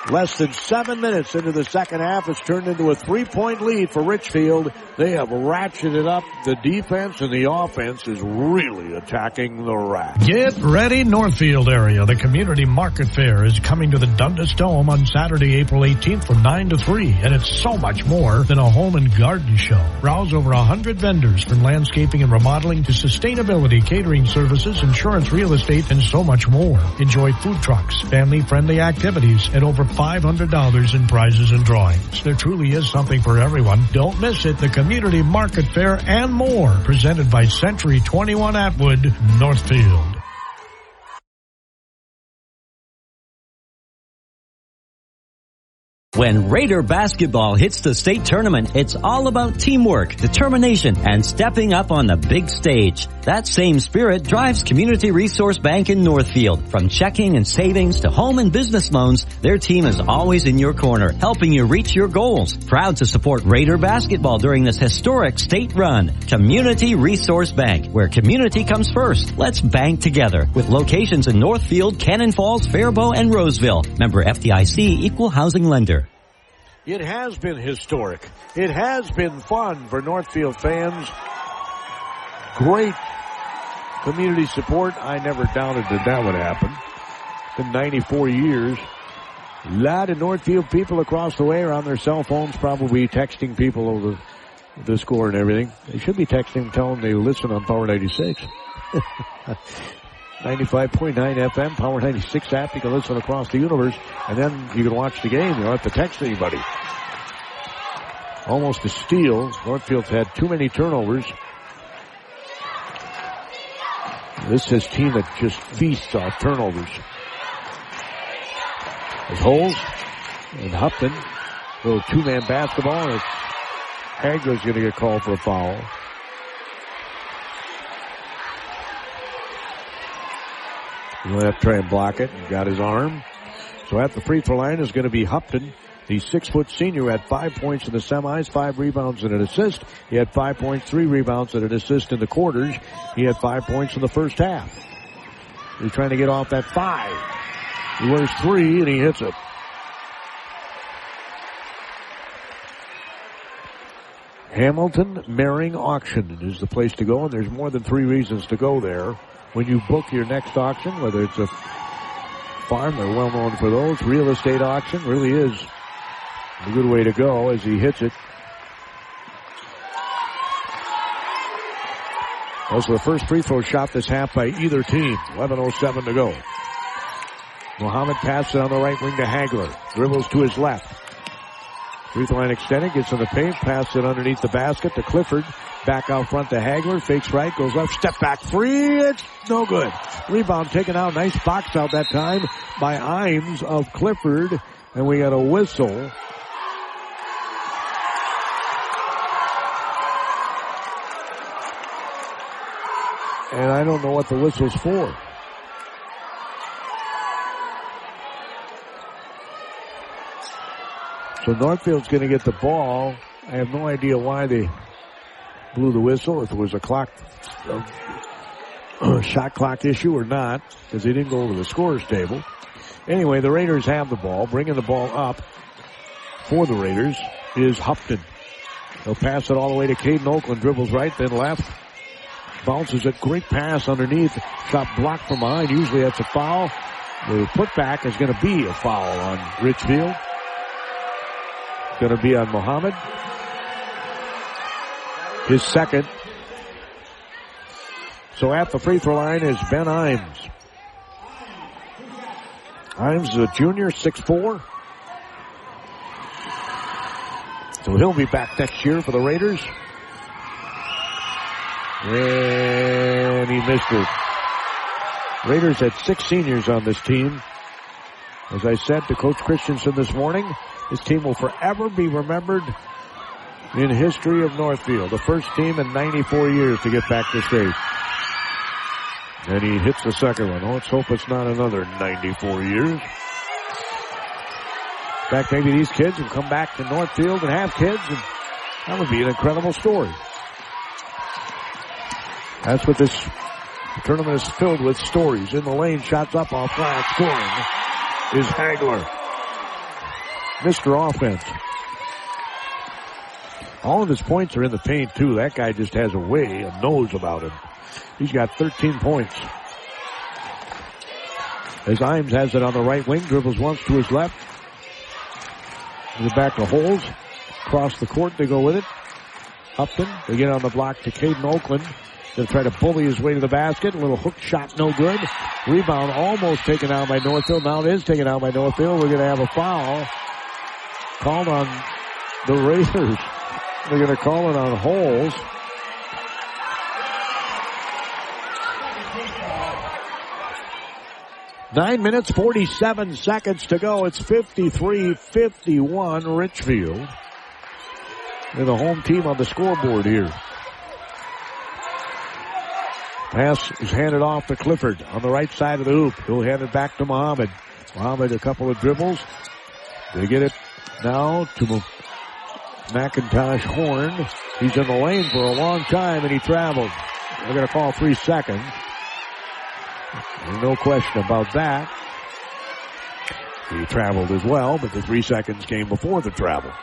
Less than 7 minutes into the second half, it's turned into a 3-point lead for Richfield. They have ratcheted up. The defense and the offense is really attacking the rack. Get ready, Northfield area. The Community Market Fair is coming to the Dundas Dome on Saturday, April 18th from 9 to 3. And it's so much more than a home and garden show. Browse over 100 vendors from landscaping and remodeling to sustainability, catering services, insurance, real estate, and so much more. Enjoy food trucks, family-friendly activities, and over $500 in prizes and drawings. There truly is something for everyone. Don't miss it. The Community Market Fair and more. Presented by Century 21 Atwood, Northfield. When Raider basketball hits the state tournament, it's all about teamwork, determination, and stepping up on the big stage. That same spirit drives Community Resource Bank in Northfield. From checking and savings to home and business loans, their team is always in your corner, helping you reach your goals. Proud to support Raider basketball during this historic state run. Community Resource Bank, where community comes first. Let's bank together. With locations in Northfield, Cannon Falls, Faribault, and Roseville. Member FDIC, Equal Housing Lender. It has been historic. It has been fun for Northfield fans. Great community support. I never doubted that would happen. It's been 94 years. A lot of Northfield people across the way are on their cell phones, probably texting people over the score and everything. They should be texting, telling them they listen on Power 96. 95.9 FM, Power 96 app. You can listen across the universe, and then you can watch the game. You don't have to text anybody. Almost a steal. Northfield's had too many turnovers. This is a team that just feasts off turnovers. There's Holes and Hupton. Little two-man basketball, and Hagler's going to get called for a foul. He'll have to try and block it. He got his arm. So at the free throw line is going to be Hupton. The 6-foot senior had 5 points in the semis, 5 rebounds and an assist. He had 5 points, 3 rebounds and an assist in the quarters. He had 5 points in the first half. He's trying to get off that 5. He wears 3 and he hits it. Hamilton Mehring Auction is the place to go, and there's more than 3 reasons to go there. When you book your next auction, whether it's a farm, they're well known for those. Real estate auction really is a good way to go as he hits it. Also the first free throw shot this half by either team. 11:07 to go. Muhammad passes it on the right wing to Hagler. Dribbles to his left. Free throw line extended, gets in the paint, passes it underneath the basket to Clifford. Back out front to Hagler, fakes right, goes up, step back three, it's no good. Rebound taken out, nice box out that time by Imes of Clifford, and we got a whistle. And I don't know what the whistle's for. So Northfield's going to get the ball. I have no idea why they blew the whistle, if it was a shot clock issue or not, because they didn't go to the scorer's table. Anyway, the Raiders have the ball. Bringing the ball up for the Raiders is Hupton. He'll pass it all the way to Caden Oakland. Dribbles right, then left. Bounces it. Great pass underneath. Shot blocked from behind. Usually that's a foul. The putback is going to be a foul on Richfield. Going to be on Muhammad. His second. So at the free throw line is Ben Imes. Imes is a junior, 6'4". So he'll be back next year for the Raiders. And he missed it. Raiders had 6 seniors on this team. As I said to Coach Christensen this morning, this team will forever be remembered in history of Northfield. The first team in 94 years to get back to state. And he hits the second one. Oh, let's hope it's not another 94 years. In fact, maybe these kids will come back to Northfield and have kids, and that would be an incredible story. That's what this tournament is filled with, stories. In the lane, shots up off flat, scoring is Hagler. Mr. Offense. All of his points are in the paint, too. That guy just has a way, a nose about him. He's got 13 points. As Imes has it on the right wing, dribbles once to his left. In the back to Holes. Across the court, they go with it. Upton, they get on the block to Caden Oakland. They'll try to bully his way to the basket. A little hook shot, no good. Rebound almost taken out by Northfield. Now it is taken out by Northfield. We're going to have a foul called on the Raiders. They're going to call it on Holes. Nine minutes, 47 seconds to go. It's 53-51 Richfield. They're the home team on the scoreboard here. Pass is handed off to Clifford on the right side of the hoop. He'll hand it back to Muhammad. Muhammad, a couple of dribbles. They get it now to McIntosh Horn. He's in the lane for a long time, and he traveled. They're going to call 3 seconds. There's no question about that. He traveled as well, but the 3 seconds came before the travel.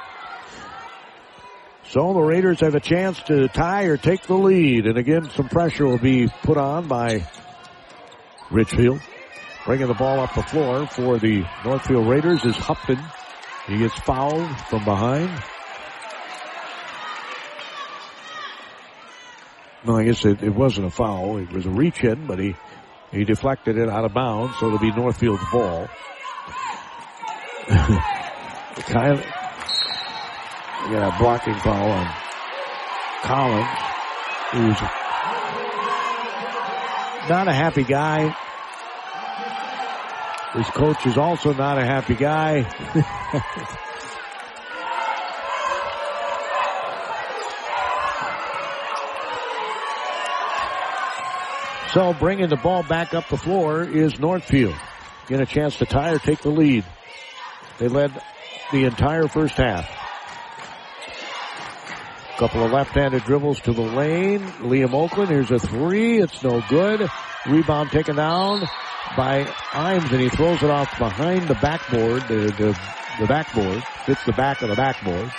So the Raiders have a chance to tie or take the lead. And again, some pressure will be put on by Richfield. Bringing the ball up the floor for the Northfield Raiders is Hupton. He gets fouled from behind. No, I guess it wasn't a foul. It was a reach-in, but he deflected it out of bounds, so it'll be Northfield's ball. We got a blocking foul on Collins, who's not a happy guy. His coach is also not a happy guy. So bringing the ball back up the floor is Northfield. Get a chance to tie or take the lead. They led the entire first half. Couple of left-handed dribbles to the lane. Liam Oakland, here's a three. It's no good. Rebound taken down by Imes, and he throws it off behind the backboard. The backboard. Hits the back of the backboard.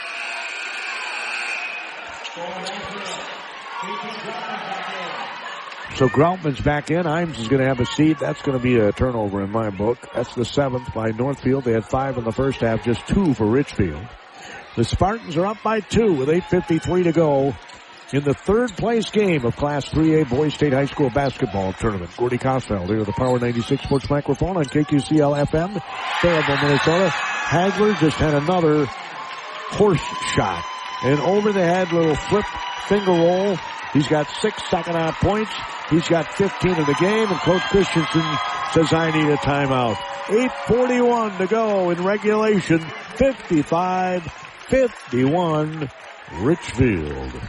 So Groutman's back in. Imes is going to have a seat. That's going to be a turnover in my book. That's the 7th by Northfield. They had 5 in the first half, just 2 for Richfield. The Spartans are up by 2 with 8:53 to go in the third place game of Class 3A Boys State High School basketball tournament. Gordy Kosfeld here with the Power 96 Sports microphone on KQCL FM. Fayetteville, Minnesota. Hagler just had another horse shot. And over the head, little flip finger roll. He's got 6 second half points. He's got 15 in the game, and Coach Christensen says, I need a timeout. 8:41 to go in regulation. 55-51 Richfield.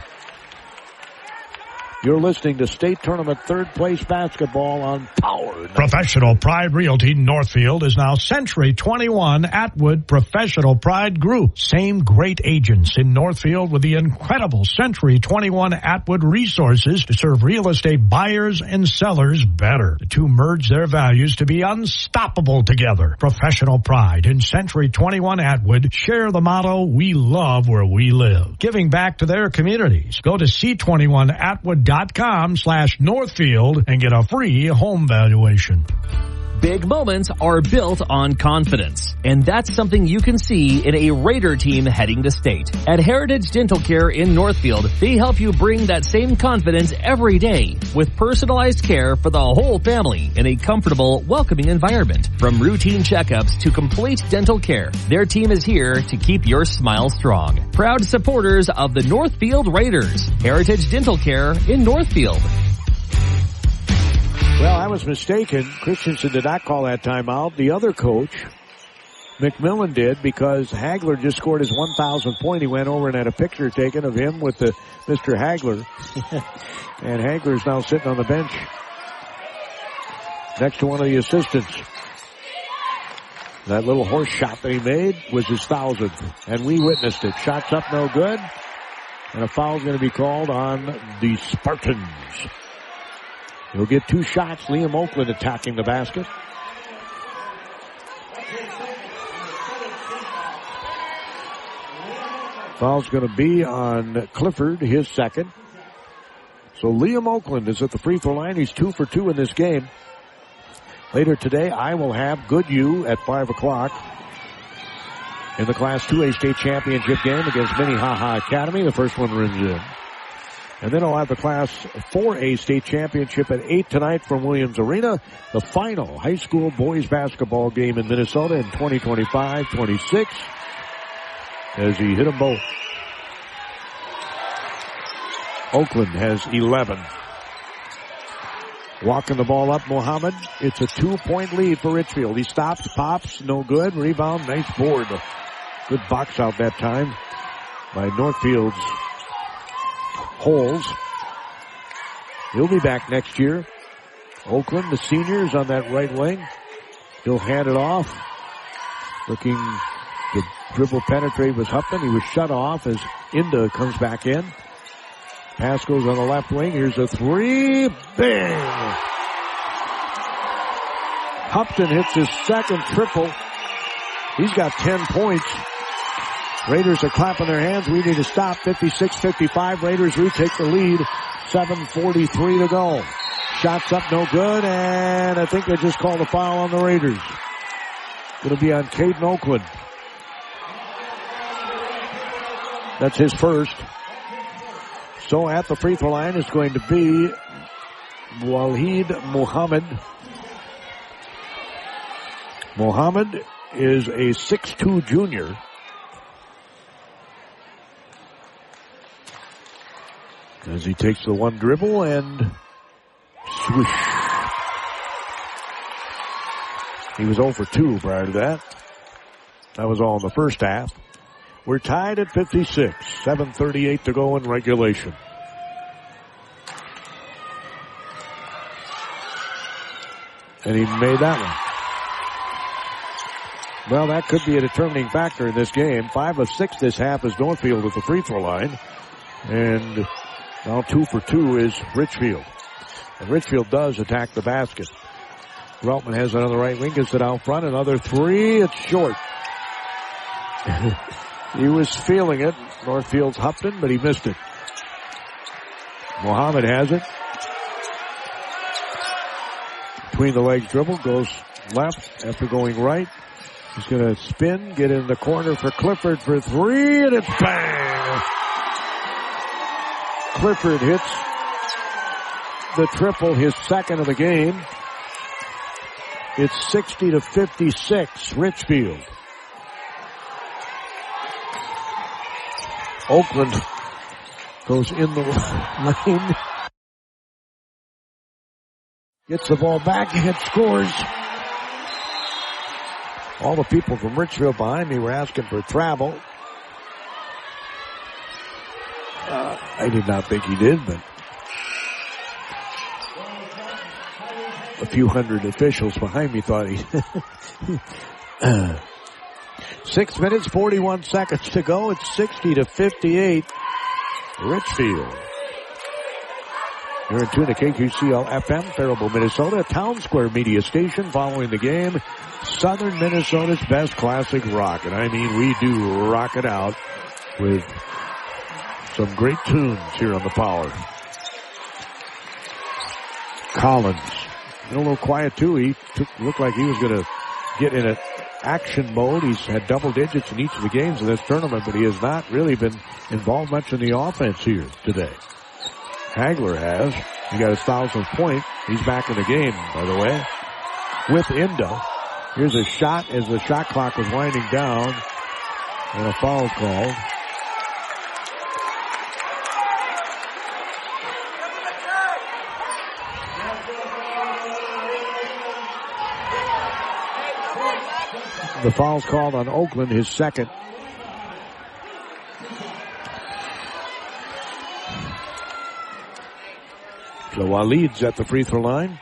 You're listening to state tournament third place basketball on Power. Professional Pride Realty Northfield is now Century 21 Atwood Professional Pride Group. Same great agents in Northfield with the incredible Century 21 Atwood resources to serve real estate buyers and sellers better. The two merge their values to be unstoppable together. Professional Pride and Century 21 Atwood share the motto, we love where we live. Giving back to their communities. Go to c21atwood.com/Northfield and get a free home valuation. Big moments are built on confidence, and that's something you can see in a Raider team heading to state. At Heritage Dental Care in Northfield, they help you bring that same confidence every day with personalized care for the whole family in a comfortable, welcoming environment. From routine checkups to complete dental care, their team is here to keep your smile strong. Proud supporters of the Northfield Raiders. Heritage Dental Care in Northfield. Well, I was mistaken. Christensen did not call that timeout. The other coach, McMillan, did, because Hagler just scored his 1,000th point. He went over and had a picture taken of him with the Mr. Hagler. And Hagler's now sitting on the bench next to one of the assistants. That little horse shot that he made was his 1,000th, and we witnessed it. Shots up, no good. And a foul's going to be called on the Spartans. He'll get 2 shots. Liam Oakland attacking the basket. Foul's going to be on Clifford, his second. So Liam Oakland is at the free throw line. He's 2 for 2 in this game. Later today, I will have Goodhue at 5 o'clock in the Class 2A state championship game against Minnehaha Academy. The first one rings in. And then I'll have the Class 4A state championship at 8 tonight from Williams Arena. The final high school boys basketball game in Minnesota in 2025-26 as he hit them both. Oakland has 11. Walking the ball up, Muhammad. It's a 2-point lead for Richfield. He stops, pops, no good. Rebound, nice board. Good box out that time by Northfield's Holes. He'll be back next year. Oakland, the seniors on that right wing. He'll hand it off. Looking to dribble penetrate was Hupton. He was shut off as Inda comes back in. Pass goes on the left wing. Here's a 3. Bang! Hupton hits his second triple. He's got 10 points. Raiders are clapping their hands. We need to stop. 56-55. Raiders retake the lead. 7:43 to go. Shots up, no good, and I think they just called a foul on the Raiders. Going to be on Caden Oakland. That's his first. So at the free throw line is going to be Waleed Muhammad. Muhammad is a 6'2 junior. As he takes the one dribble and swoosh. He was 0 for 2 prior to that. That was all in the first half. We're tied at 56. 7:38 to go in regulation. And he made that Well, that could be a determining factor in this game. 5 of 6 this half is Northfield at the free throw line. And now 2 for 2 is Richfield. And Richfield does attack the basket. Groutman has it on the right wing, gets it out front. Another three. It's short. He was feeling it. Northfield's Hupton, but he missed it. Mohammed has it. Between the legs dribble, goes left after going right. He's going to spin, get in the corner for Clifford for three, and it's bang! Clifford hits the triple, his second of the game. It's 60-56, Richfield. Oakland goes in the lane. Gets the ball back and scores. All the people from Richfield behind me were asking for travel. I did not think he did, but a few hundred officials behind me thought he 6 minutes, 41 seconds to go. It's 60-58. Richfield. You're in tune to KQCL FM, Faribault, Minnesota, Town Square Media Station. Following the game, Southern Minnesota's best classic rock. And I mean, we do rock it out with some great tunes here on the Power. Collins, a little quiet too. He looked like he was going to get in an action mode. He's had double digits in each of the games of this tournament, but he has not really been involved much in the offense here today. Hagler has. He got his 1,000th point. He's back in the game, by the way, with Inda. Here's a shot as the shot clock was winding down, and a foul called. The foul's called on Oakland, his second. So Waleed's at the free throw line.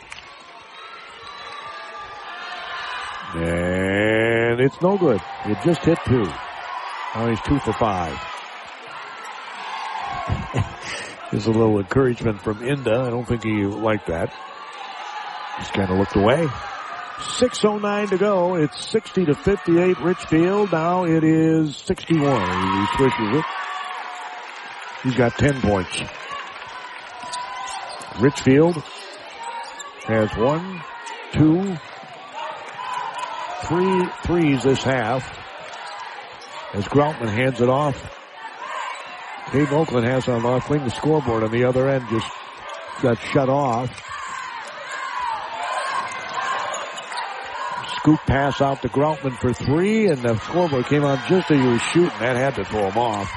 And it's no good. It just hit two. Now he's 2 for 5. There's a little encouragement from Inda. I don't think he liked that. He's kind of looked away. 6:09 to go. It's 60-58 Richfield. Now it is 61. He switches it. He's got 10 points. Richfield has 1, 2, 3 threes this half as Groutman hands it off. Caden Oakland has on the left wing. The scoreboard on the other end just got shut off. Scoop pass out to Groutman for three, and the scoreboard came on just as he was shooting. That had to throw him off.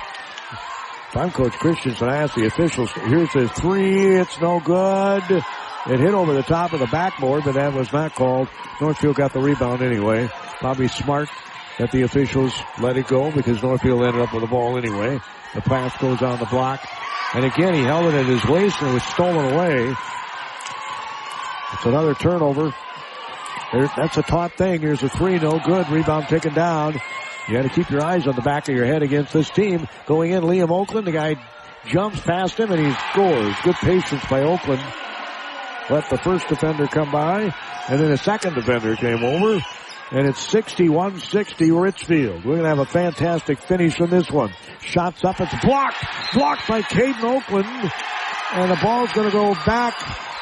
If I'm Coach Christensen, I asked the officials, here's his three, it's no good. It hit over the top of the backboard, but that was not called. Northfield got the rebound anyway. Probably smart that the officials let it go because Northfield ended up with the ball anyway. The pass goes on the block. And again, he held it at his waist and it was stolen away. It's another turnover. That's a taught thing. Here's a three, no good. Rebound taken down. You got to keep your eyes on the back of your head against this team. Going in, Liam Oakland. The guy jumps past him and he scores. Good patience by Oakland. Let the first defender come by. And then a second defender came over. And it's 61-60 Richfield. We're going to have a fantastic finish from this one. Shots up. It's blocked. Blocked by Caden Oakland. And the ball's going to go back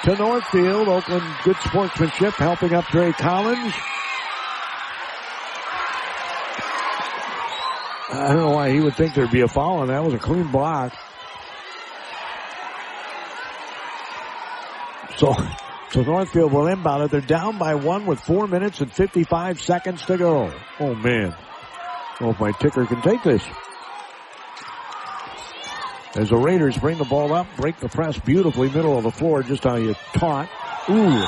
to Northfield. Oakland, good sportsmanship, helping up Trey Collins. I don't know why he would think there'd be a foul on that. It was a clean block. So Northfield will inbound it. They're down by 1 with 4 minutes and 55 seconds to go. Oh, man. I don't know if my ticker can take this. As the Raiders bring the ball up, break the press beautifully, middle of the floor, just how you taught. Ooh.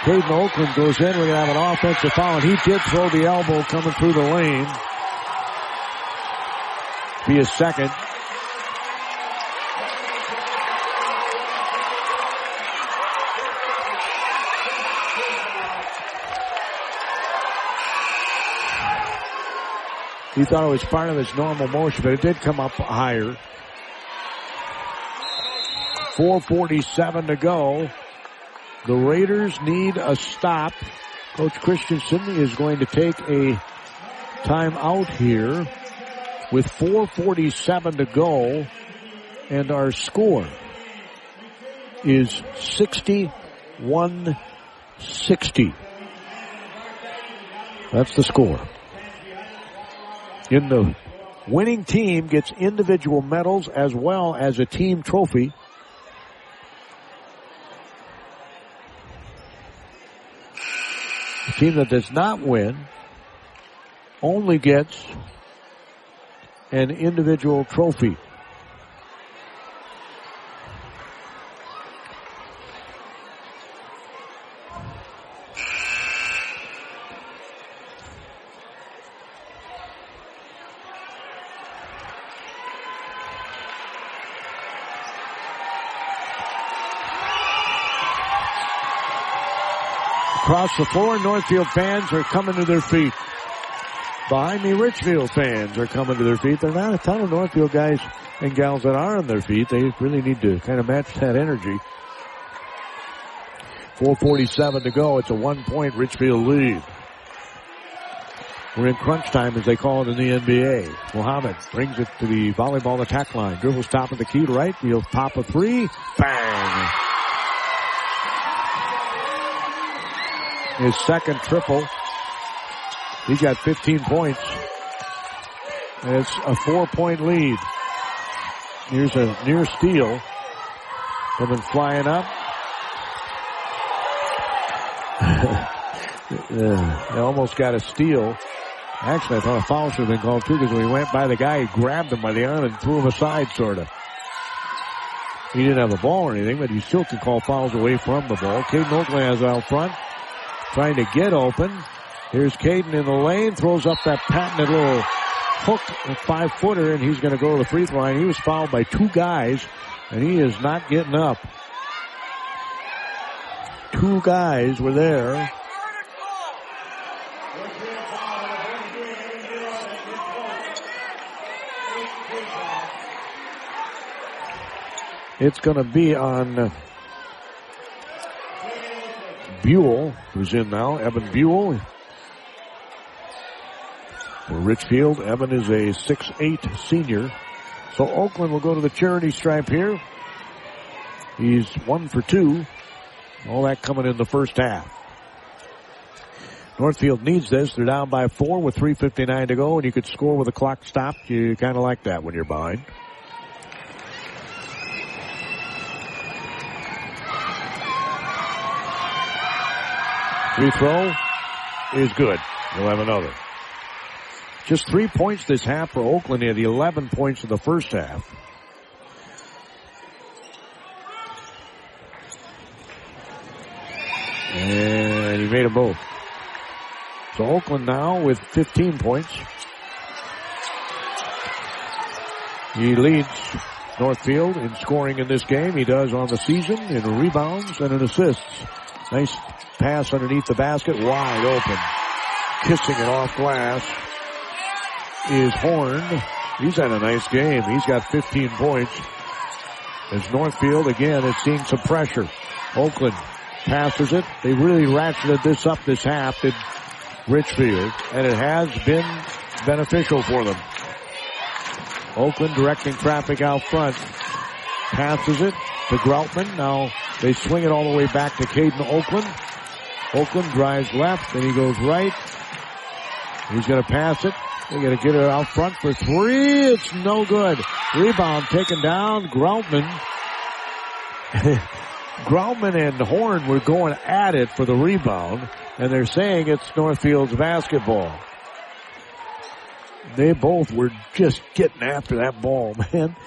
Caden Oakland goes in. We're going to have an offensive foul, and he did throw the elbow coming through the lane. Be his second. He thought it was part of his normal motion, but it did come up higher. 4:47 to go. The Raiders need a stop. Coach Christensen is going to take a timeout here with 4:47 to go, and our score is 61-60. That's the score. In the winning team gets individual medals as well as a team trophy. The team that does not win only gets an individual trophy. Across the floor, Northfield fans are coming to their feet. Behind me, Richfield fans are coming to their feet. There are not a ton of Northfield guys and gals that are on their feet. They really need to kind of match that energy. 4:47 to go. It's a 1-point Richfield lead. We're in crunch time, as they call it in the NBA. Mohammed brings it to the volleyball attack line. Dribbles top of the key to right. He'll pop a three. Bang! His second triple. He's got 15 points. And it's a 4-point lead. Here's a near steal. Coming flying up. They almost got a steal. Actually, I thought a foul should have been called too, because when he went by the guy, he grabbed him by the arm and threw him aside, sort of. He didn't have the ball or anything, but he still can call fouls away from the ball. Caden Oakley has out front, trying to get open. Here's Caden in the lane, throws up that patented little hook, a 5-footer, and he's going to go to the free throw line. He was fouled by two guys, and he is not getting up. Two guys were there. It's going to be on Buell, who's in now. Evan Buell. For Richfield, Evan is a 6'8" senior. So Oakland will go to the charity stripe here. He's 1 for 2. All that coming in the first half. Northfield needs this. They're down by 4 with 3:59 to go, and you could score with the clock stopped. You kind of like that when you're behind. Free throw is good. He'll have another. Just 3 points this half for Oakland. He had 11 points in the first half. And he made them both. So Oakland now with 15 points. He leads Northfield in scoring in this game. He does on the season in rebounds and in assists. Nice pass underneath the basket, wide open. Kissing it off glass is Horn. He's had a nice game. He's got 15 points. As Northfield, again, is seeing some pressure. Oakland passes it. They really ratcheted this up this half, did Richfield, and it has been beneficial for them. Oakland directing traffic out front. Passes it to Groutman. Now they swing it all the way back to Caden Oakland. Oakland drives left, and he goes right. He's going to pass it. They're going to get it out front for three. It's no good. Rebound taken down. Groutman. Groutman and Horn were going at it for the rebound, and they're saying it's Northfield's basketball. They both were just getting after that ball, man.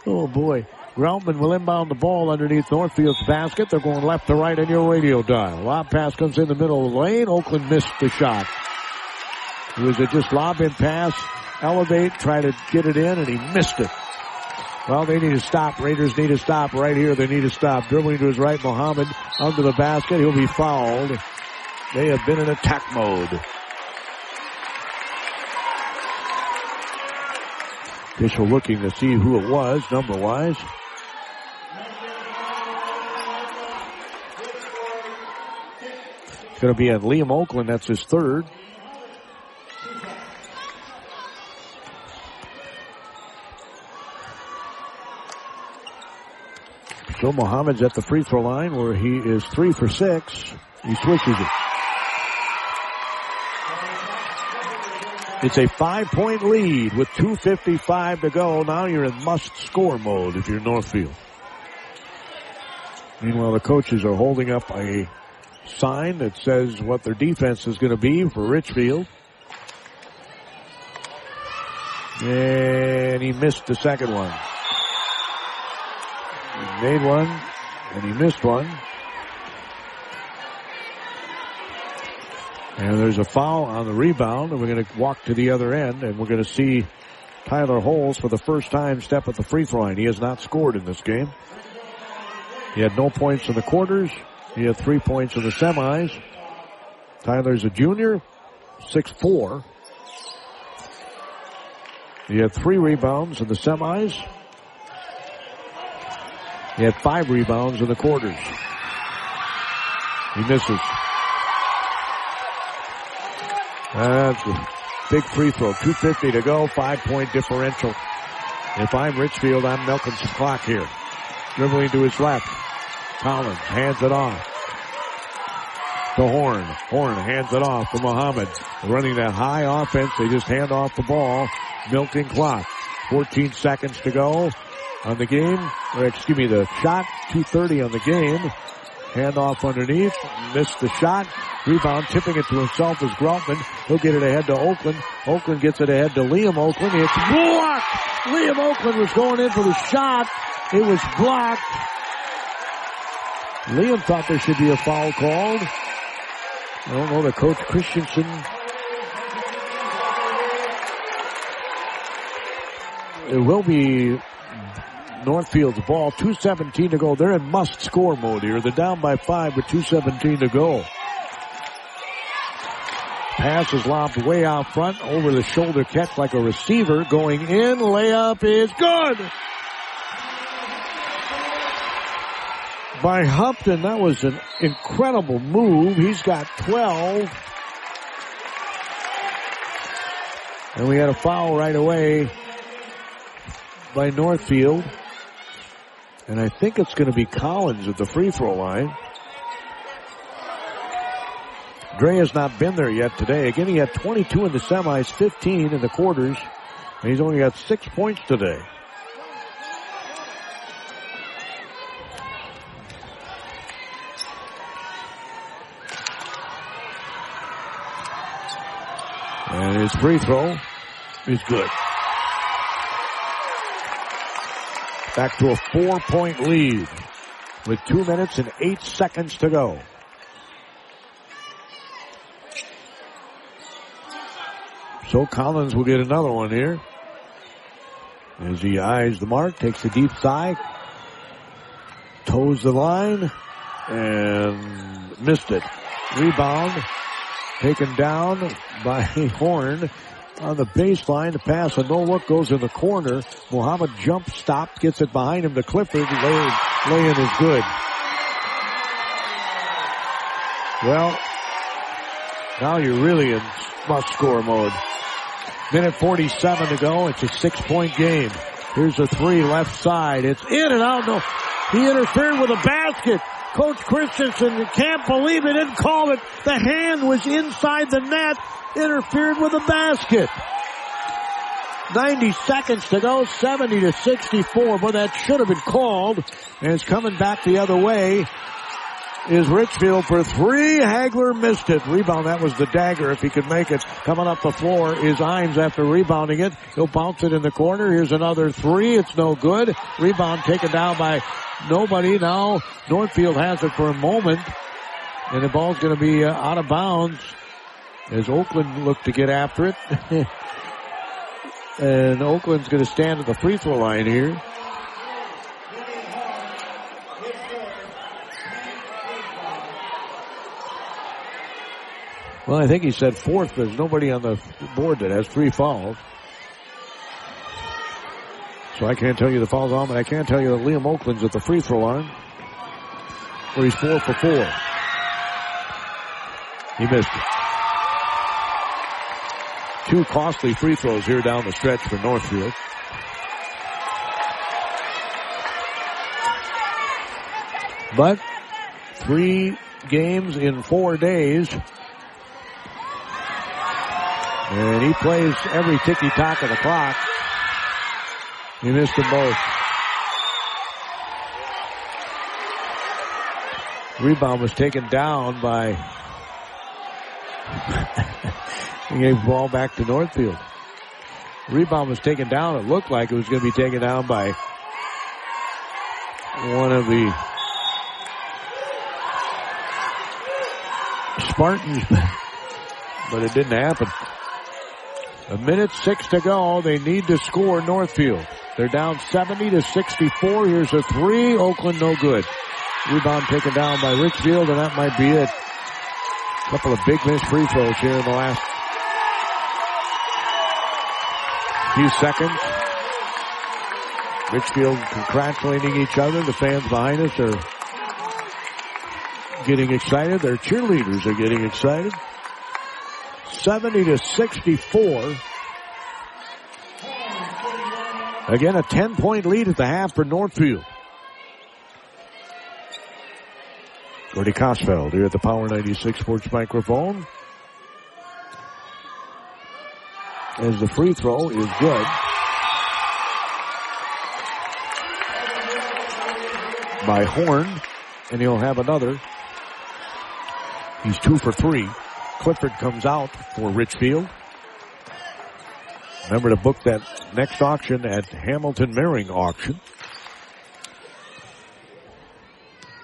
Oh, boy. Groutman will inbound the ball underneath Northfield's basket. They're going left to right on your radio dial. Lob pass comes in the middle of the lane. Oakland missed the shot. It was a just lob in pass, elevate, try to get it in, and he missed it. Well, they need to stop. Raiders need to stop right here. They need to stop. Dribbling to his right, Mohammed under the basket. He'll be fouled. They have been in attack mode. Official looking to see who it was, number-wise. It's going to be on Liam Oakland. That's his third. So Mohammed's at the free throw line where he is 3 for 6. He switches it. It's a 5-point lead with 2:55 to go. Now you're in must-score mode if you're Northfield. Meanwhile, the coaches are holding up a sign that says what their defense is going to be for Richfield. And he missed the second one. He made one, and he missed one. And there's a foul on the rebound, and we're going to walk to the other end, and we're going to see Tyler Holes for the first time step at the free throw line. He has not scored in this game. He had no points in the quarters. He had 3 points in the semis. Tyler's a junior, 6'4". He had 3 rebounds in the semis. He had 5 rebounds in the quarters. He misses. That's a big free throw. 2:50 to go, 5-point differential. If I'm Richfield, I'm milking some clock here. Dribbling to his left. Collins hands it off to Horn. Horn hands it off to Muhammad. Running that high offense, they just hand off the ball. Milking clock. 14 seconds to go on the game. Or excuse me, the shot. 2:30 on the game. Hand off underneath. Missed the shot. Rebound, tipping it to himself is Groutman. He'll get it ahead to Oakland. Oakland gets it ahead to Liam Oakland. It's blocked! Liam Oakland was going in for the shot. It was blocked. Liam thought there should be a foul called. I don't know, the coach Christensen. It will be Northfield's ball. 2:17 to go. They're in must-score mode here. They're down by 5 with 2:17 to go. Pass is lobbed way out front. Over the shoulder catch like a receiver. Going in. Layup is good. By Hupton. That was an incredible move. He's got 12. And we had a foul right away by Northfield. And I think it's going to be Collins at the free throw line. Dre has not been there yet today. Again, he had 22 in the semis, 15 in the quarters, and he's only got 6 points today. And his free throw is good. Back to a 4-point lead with 2 minutes and 8 seconds to go. So Collins will get another one here. As he eyes the mark, takes a deep side, toes the line, and missed it. Rebound taken down by Horn on the baseline. The pass, a no-look, goes in the corner. Muhammad jump stop, gets it behind him to Clifford. Lay-in is good. Well, now you're really in must-score mode. Minute 47 to go. It's a 6-point game. Here's a 3 left side. It's in and out. No, he interfered with a basket. Coach Christensen can't believe it. Didn't call it. The hand was inside the net. Interfered with a basket. 90 seconds to go. 70-64. But that should have been called. And it's coming back the other way. Is Richfield for 3. Hagler missed it. Rebound. That was the dagger if he could make it. Coming up the floor is Imes after rebounding it. He'll bounce it in the corner. Here's another 3. It's no good. Rebound taken down by nobody. Now Northfield has it for a moment. And the ball's going to be out of bounds as Oakland look to get after it. And Oakland's going to stand at the free throw line here. Well, I think he said 4th. There's nobody on the board that has 3 fouls. So I can't tell you the foul's on, but I can tell you that Liam Oakland's at the free throw line, where he's 4 for 4. He missed it. 2 costly free throws here down the stretch for Northfield. But 3 games in 4 days. And he plays every ticky-tock of the clock. He missed them both. Rebound was taken down by... He gave the ball back to Northfield. Rebound was taken down. It looked like it was going to be taken down by one of the Spartans, but it didn't happen. 1:06 to go. They need to score Northfield. They're down 70-64. Here's a 3. Oakland no good. Rebound taken down by Richfield, and that might be it. A couple of big missed free throws here in the last few seconds. Richfield congratulating each other. The fans behind us are getting excited. Their cheerleaders are getting excited. 70-64. Again, a 10-point lead at the half for Northfield. Gordy Kosfeld here at the Power 96 Sports microphone. As the free throw is good. By Horn, and he'll have another. He's 2 for 3. Clifford comes out for Richfield. Remember to book that next auction at Hamilton Mehring Auction.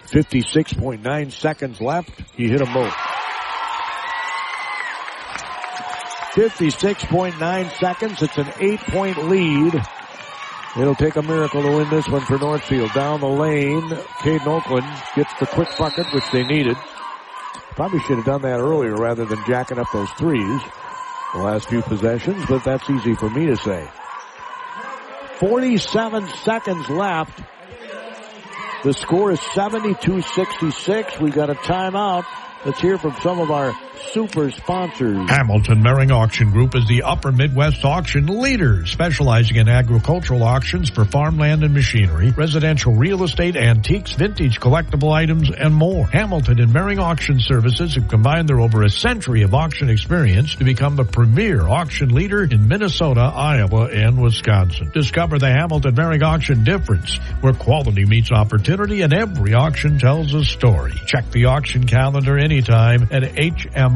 56.9 seconds left. He hit them both. 56.9 seconds. It's an 8-point lead. It'll take a miracle to win this one for Northfield. Down the lane, Caden Oakland gets the quick bucket, which they needed. Probably should have done that earlier rather than jacking up those threes the last few possessions, but that's easy for me to say. 47 seconds left. The score is 72-66. We got a timeout. Let's hear from some of our super sponsors. Hamilton Mehring Auction Group is the Upper Midwest auction leader, specializing in agricultural auctions for farmland and machinery, residential real estate, antiques, vintage collectible items, and more. Hamilton and Mehring Auction Services have combined their over a century of auction experience to become the premier auction leader in Minnesota, Iowa, and Wisconsin. Discover the Hamilton Mehring Auction difference, where quality meets opportunity and every auction tells a story. Check the auction calendar anytime at hmauction.com.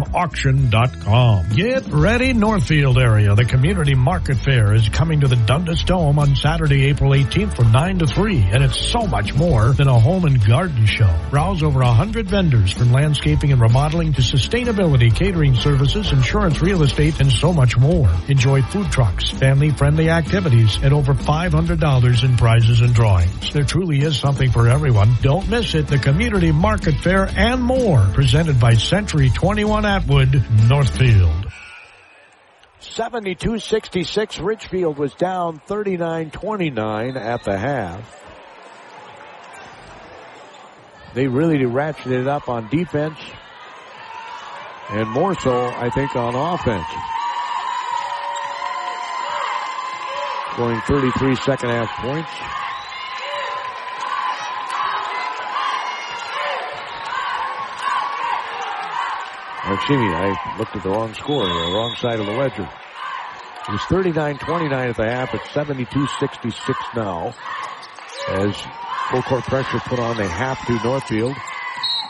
Get ready, Northfield area. The Community Market Fair is coming to the Dundas Dome on Saturday, April 18th from 9 to 3, and it's so much more than a home and garden show. Browse over 100 vendors from landscaping and remodeling to sustainability, catering services, insurance, real estate, and so much more. Enjoy food trucks, family-friendly activities, and over $500 in prizes and drawings. There truly is something for everyone. Don't miss it. The Community Market Fair and more, presented by Century 21 Atwood, Northfield. 72-66. Richfield was down 39-29 at the half. They really ratcheted it up on defense, and more so, I think, on offense. Scoring 33 second half points. Excuse me, I looked at the wrong score here, the wrong side of the ledger. It was 39-29 at the half. It's 72-66 now. As full court pressure put on, they have to Northfield.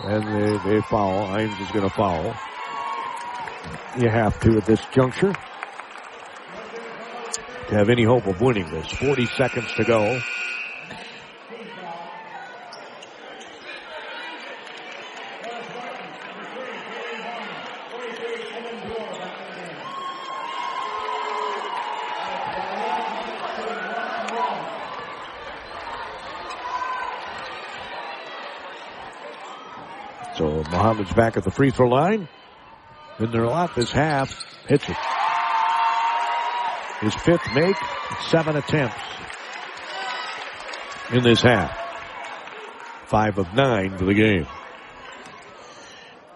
And they foul. Hines is going to foul. You have to at this juncture to have any hope of winning this. 40 seconds to go. So Mohammed's back at the free throw line. Been there a lot this half. Hits it. His fifth make, 7 attempts. in this half. 5 of 9 for the game.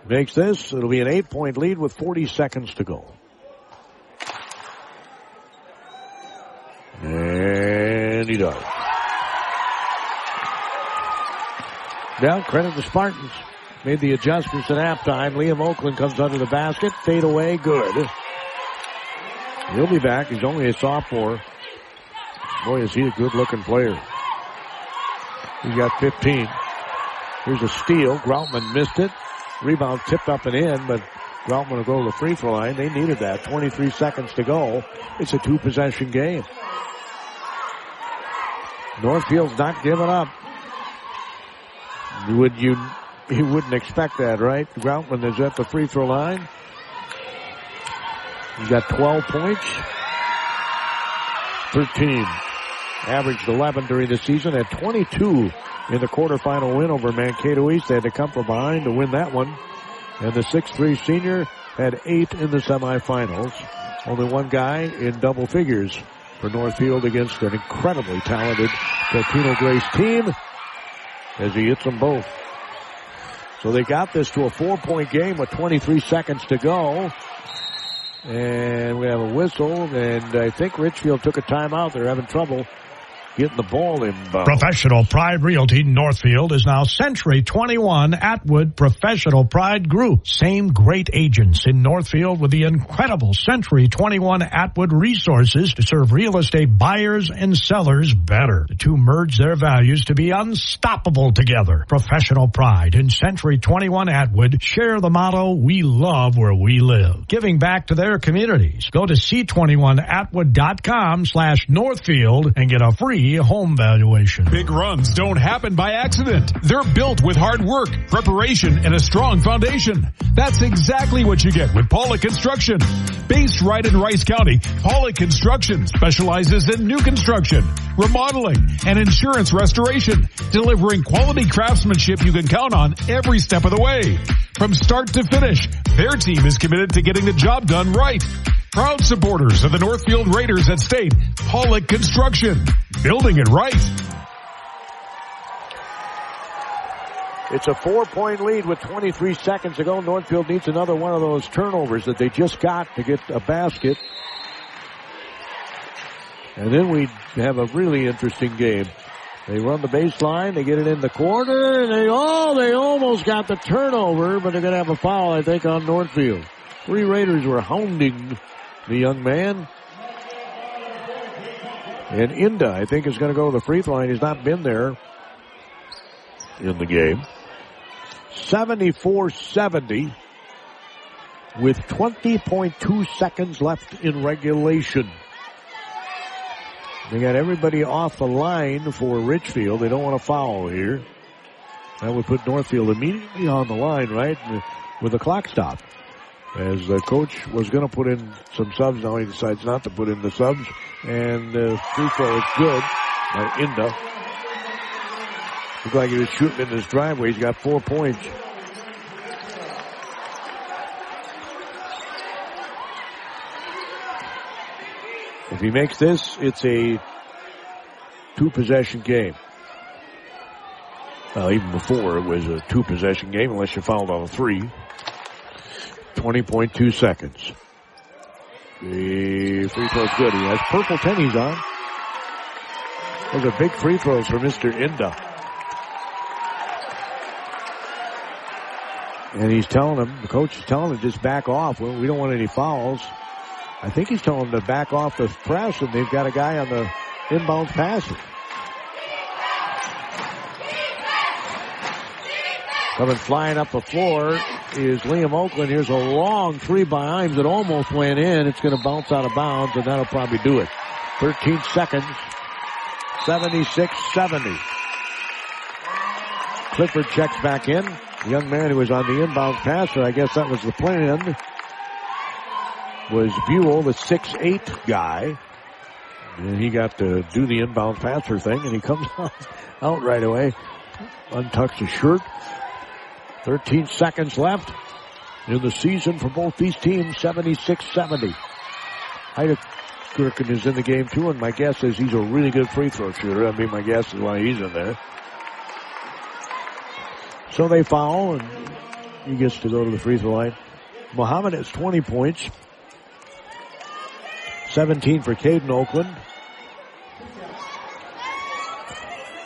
Makes this, it'll be an 8-point lead with 40 seconds to go. And he does. Now, credit the Spartans. Made the adjustments at halftime. Liam Oakland comes under the basket. Fade away, good. He'll be back. He's only a sophomore. Boy, is he a good-looking player. He's got 15. Here's a steal. Groutman missed it. Rebound tipped up and in, but Groutman will go to the free throw line. They needed that. 23 seconds to go. It's a 2-possession game. Northfield's not giving up. You wouldn't expect that, right? Groutman is at the free throw line. He's got 12 points. 13. Averaged 11 during the season. Had 22 in the quarterfinal win over Mankato East. They had to come from behind to win that one. And the 6'3 senior had 8 in the semifinals. Only one guy in double figures for Northfield against an incredibly talented Totino Grace team as he hits them both. So they got this to a 4-point game with 23 seconds to go. And we have a whistle, and I think Richfield took a timeout. They're having trouble getting the ball inbound. Professional Pride Realty Northfield is now Century 21 Atwood Professional Pride Group. Same great agents in Northfield with the incredible Century 21 Atwood resources to serve real estate buyers and sellers better. The two merge their values to be unstoppable together. Professional Pride and Century 21 Atwood share the motto, we love where we live. Giving back to their communities. Go to c21atwood.com/Northfield and get a free home valuation. Big runs don't happen by accident. They're built with hard work, preparation, and a strong foundation. That's exactly what you get with Pollock Construction. Based right in Rice County, Pollock Construction specializes in new construction, remodeling, and insurance restoration, delivering quality craftsmanship you can count on every step of the way. From start to finish, their team is committed to getting the job done right. Proud supporters of the Northfield Raiders at State, Pollock Construction, building it right. It's a 4-point lead with 23 seconds to go. Northfield needs another one of those turnovers that they just got to get a basket. And then we have a really interesting game. They run the baseline, they get it in the corner, and they almost got the turnover, but they're going to have a foul, I think, on Northfield. 3 Raiders were hounding the young man. And Inda, I think, is going to go to the free throw line. He's not been there in the game. 74-70 with 20.2 seconds left in regulation. They got everybody off the line for Richfield. They don't want to foul here. That would put Northfield immediately on the line, right, with the clock stop. As the coach was going to put in some subs, now he decides not to put in the subs. And the free throw is good by Inda. Looked like he was shooting in his driveway. He's got 4 points. If he makes this, it's a 2-possession game. Well, even before it was a 2-possession game, unless you fouled on a 3. 20.2 seconds. The free throw's good. He has purple tennies on. Those are big free throws for Mr. Inda. And he's telling him, the coach is telling him, just back off. Well, we don't want any fouls. I think he's telling him to back off the press, and they've got a guy on the inbounds passing. Coming flying up the floor is Liam Oakland. Here's a long 3 by Imes that almost went in. It's going to bounce out of bounds, and that'll probably do it. 13 seconds. 76-70. Clifford checks back in. The young man who was on the inbounds passer, I guess that was the plan, was Buell, the 6'8 guy. And he got to do the inbounds passer thing, and he comes out right away. Untucks his shirt. 13 seconds left in the season for both these teams, 76-70. Height of Gherkin is in the game too, and my guess is he's a really good free throw shooter. I mean, my guess is why he's in there. So they foul, and he gets to go to the free throw line. Muhammad has 20 points. 17 for Caden Oakland.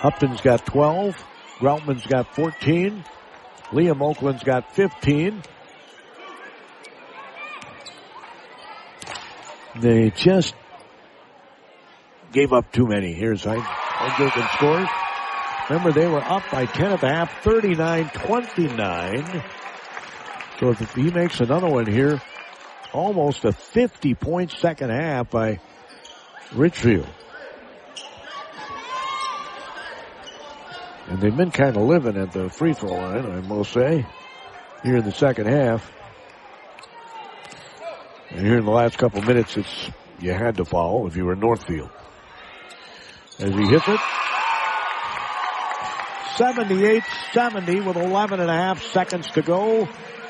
Upton's got 12. Groutman's got 14. Liam Oakland's got 15. They just gave up too many. Here's Gherkin scores. Remember, they were up by 10 at the half, 39-29. So if he makes another one here, almost a 50-point second half by Richfield. And they've been kind of living at the free throw line, I must say, here in the second half. And here in the last couple minutes, you had to foul if you were Northfield. As he hits it, 78-70 with 11 and a half seconds to go.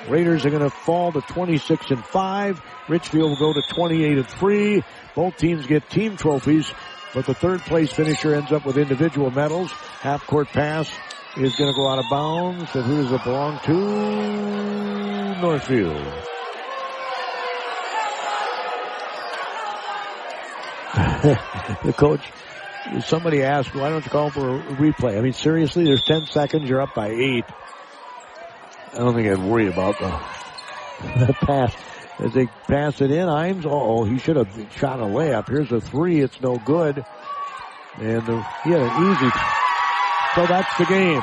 Raiders are going to fall to 26-5. Richfield will go to 28-3. Both teams get team trophies, but the third place finisher ends up with individual medals. Half court pass is going to go out of bounds. And who does it belong to? Northfield. The coach, somebody asked, why don't you call for a replay? I mean, seriously, there's 10 seconds, you're up by 8. I don't think I'd worry about the pass. As they pass it in, Imes, he should have shot a layup. Here's a 3, it's no good. And he had an easy. So that's the game.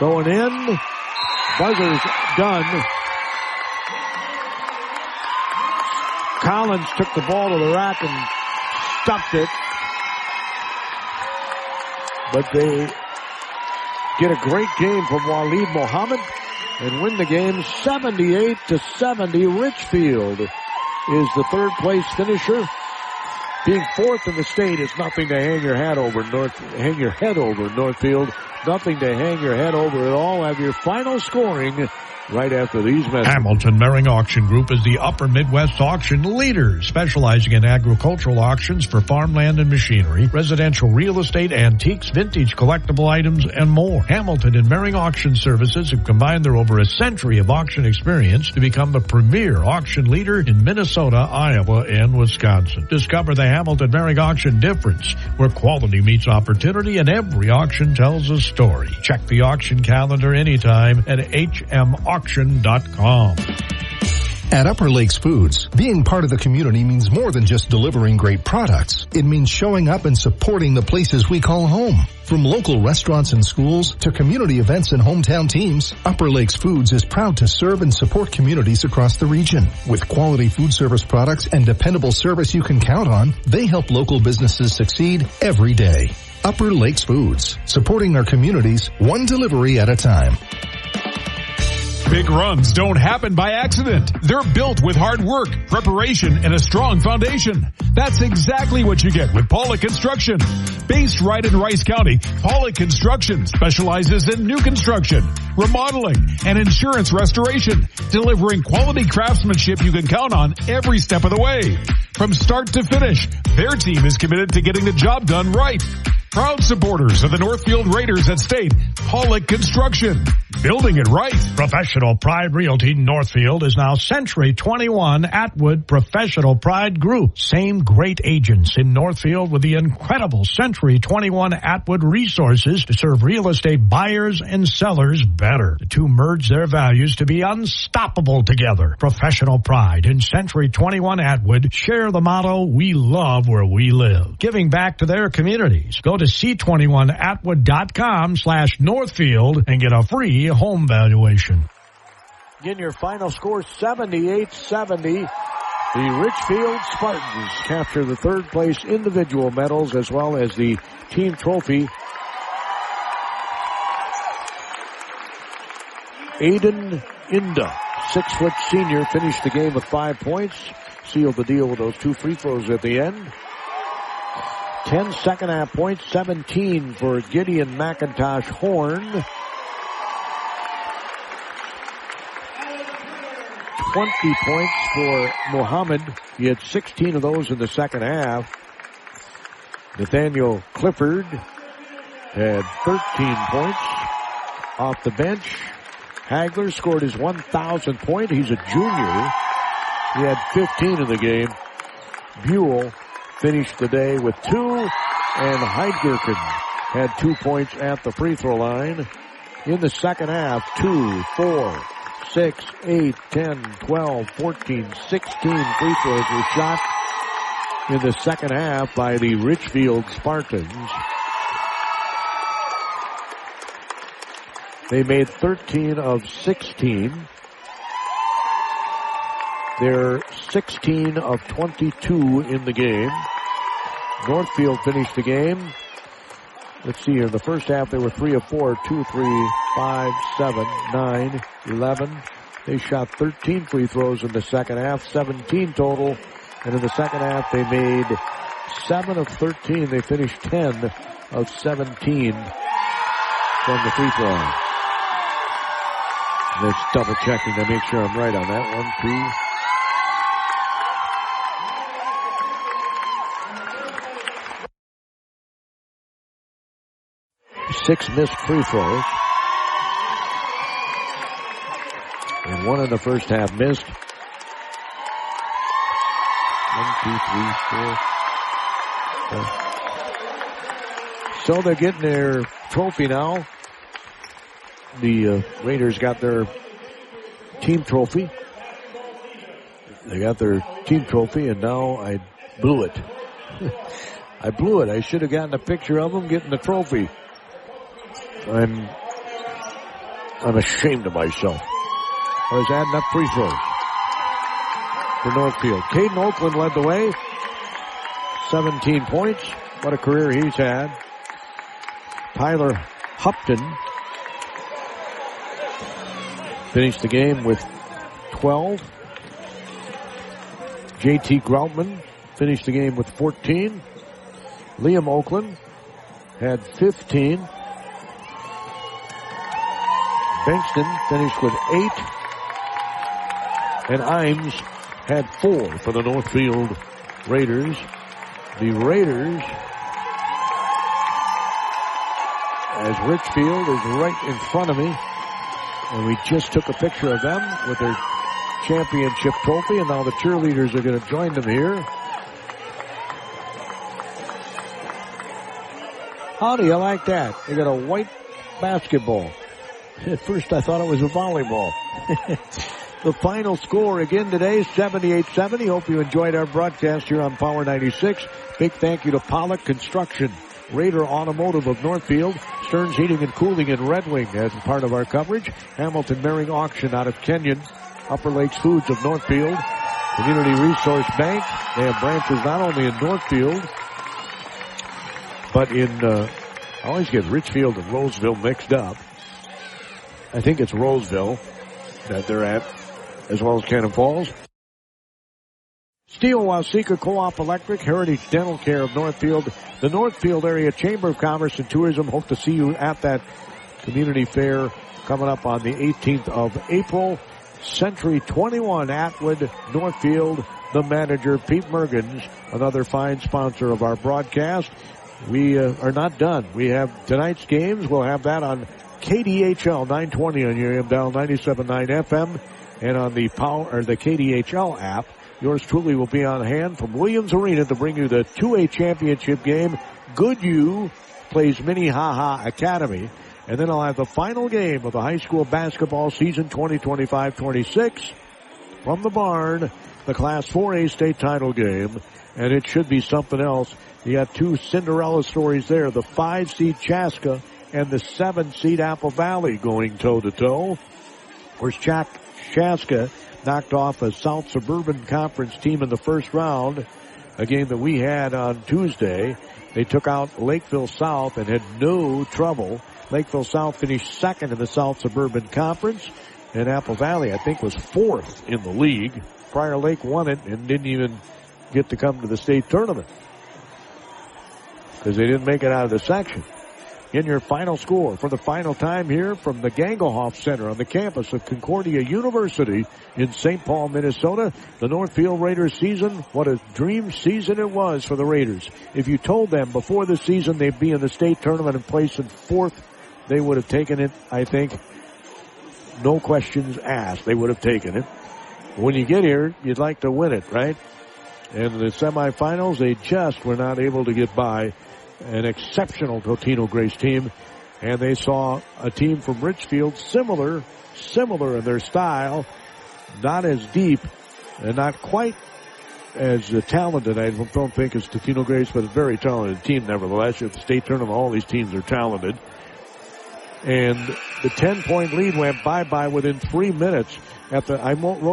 Going in, buzzer's done. Collins took the ball to the rack and stuffed it. But they get a great game from Waleed Mohammed and win the game 78-70. Richfield is the third place finisher. Being fourth in the state is nothing to hang your head over, Northfield. Nothing to hang your head over at all. Have your final scoring right after these messages. Hamilton Mering Auction Group is the Upper Midwest auction leader, specializing in agricultural auctions for farmland and machinery, residential real estate, antiques, vintage collectible items, and more. Hamilton and Mering Auction Services have combined their over a century of auction experience to become the premier auction leader in Minnesota, Iowa, and Wisconsin. Discover the Hamilton Mering Auction difference, where quality meets opportunity and every auction tells a story. Check the auction calendar anytime at hmauction.com. At Upper Lakes Foods, being part of the community means more than just delivering great products. It means showing up and supporting the places we call home. From local restaurants and schools to community events and hometown teams, Upper Lakes Foods is proud to serve and support communities across the region. With quality food service products and dependable service you can count on, they help local businesses succeed every day. Upper Lakes Foods, supporting our communities one delivery at a time. Big runs don't happen by accident. They're built with hard work, preparation, and a strong foundation. That's exactly what you get with Pollock Construction. Based right in Rice County, Pollock Construction specializes in new construction, remodeling, and insurance restoration, delivering quality craftsmanship you can count on every step of the way. From start to finish, their team is committed to getting the job done right. Proud supporters of the Northfield Raiders at State, Pollock Construction. Building it right. Professional Pride Realty Northfield is now Century 21 Atwood Professional Pride Group. Same great agents in Northfield with the incredible Century 21 Atwood resources to serve real estate buyers and sellers better. The two merge their values to be unstoppable together. Professional Pride and Century 21 Atwood share the motto, we love where we live. Giving back to their communities. Go to c21atwood.com/Northfield and get a free home valuation. Again, your final score 78-70. The Richfield Spartans capture the third place individual medals as well as the team trophy. Aiden Inda, 6-foot senior, finished the game with 5 points. Sealed the deal with those 2 free throws at the end. 10 second half points, 17 for Gideon McIntosh Horn. 20 points for Muhammad. He had 16 of those in the second half. Nathaniel Clifford had 13 points off the bench. Hagler scored his 1,000th point. He's a junior. He had 15 in the game. Buell finished the day with 2, and Heidgerken had 2 points at the free throw line. In the second half, 2, 4, 6, 8, 10, 12, 14, 16 free throws were shot in the second half by the Richfield Spartans. They made 13 of 16. They're 16 of 22 in the game. Northfield finished the game. Let's see here. In the first half, they were 3 of 4, 2, 3, 5, 7, 9, 11. They shot 13 free throws in the second half, 17 total. And in the second half, they made 7 of 13. They finished 10 of 17 from the free throw line. Let's double checking to make sure I'm right on that. 1, 2. 6 missed free throws. And 1 in the first half missed. 1, 2, 3, 4. So they're getting their trophy now. The Raiders got their team trophy. They got their team trophy, and now I blew it. I blew it. I should have gotten a picture of them getting the trophy. I'm ashamed of myself. I was adding up free throws for Northfield. Caden Oakland led the way. 17 points. What a career he's had. Tyler Hupton finished the game with 12. J.T. Groutman finished the game with 14. Liam Oakland had 15. Bankston finished with 8. And Imes had 4 for the Northfield Raiders. The Raiders, as Richfield is right in front of me, and we just took a picture of them with their championship trophy, and now the cheerleaders are going to join them here. How do you like that? They got a white basketball. At first I thought it was a volleyball. The final score again today, 78-70. Hope you enjoyed our broadcast here on Power 96. Big thank you to Pollock Construction, Raider Automotive of Northfield, Stearns Heating and Cooling in Red Wing as part of our coverage, Hamilton Maring Auction out of Kenyon, Upper Lakes Foods of Northfield, Community Resource Bank. They have branches not only in Northfield, but in, I always get Richfield and Roseville mixed up. I think it's Roseville that they're at, as well as Cannon Falls. Steel Waseca Co-op Electric, Heritage Dental Care of Northfield, the Northfield Area Chamber of Commerce and Tourism. Hope to see you at that community fair coming up on the 18th of April. Century 21 Atwood, Northfield, the manager, Pete Mergens, another fine sponsor of our broadcast. We are not done. We have tonight's games. We'll have that on KDHL 920 on your AM dial, 97.9 FM, and on the the KDHL app. Yours truly will be on hand from Williams Arena to bring you the 2A championship game. Goodhue plays Minnehaha Academy. And then I'll have the final game of the high school basketball season 2025-26 from the barn, the Class 4A state title game. And it should be something else. You got 2 Cinderella stories there. The 5-seed Chaska and the 7-seed Apple Valley going toe-to-toe. Of course, Chaska knocked off a South Suburban Conference team in the first round, a game that we had on Tuesday. They took out Lakeville South and had no trouble. Lakeville South finished second in the South Suburban Conference, and Apple Valley, I think, was 4th in the league. Prior Lake won it and didn't even get to come to the state tournament because they didn't make it out of the section. in your final score for the final time here from the Gangelhoff Center on the campus of Concordia University in St. Paul, Minnesota. The Northfield Raiders season, what a dream season it was for the Raiders. If you told them before the season they'd be in the state tournament and place in fourth, they would have taken it, I think. No questions asked. They would have taken it. When you get here, you'd like to win it, right? And the semifinals, they just were not able to get by an exceptional Totino Grace team. And they saw a team from Richfield similar in their style, not as deep and not quite as talented, I don't think, as Totino Grace, but a very talented team nevertheless. At the state tournament, all these teams are talented. And the 10-point lead went bye-bye within 3 minutes. At the 12,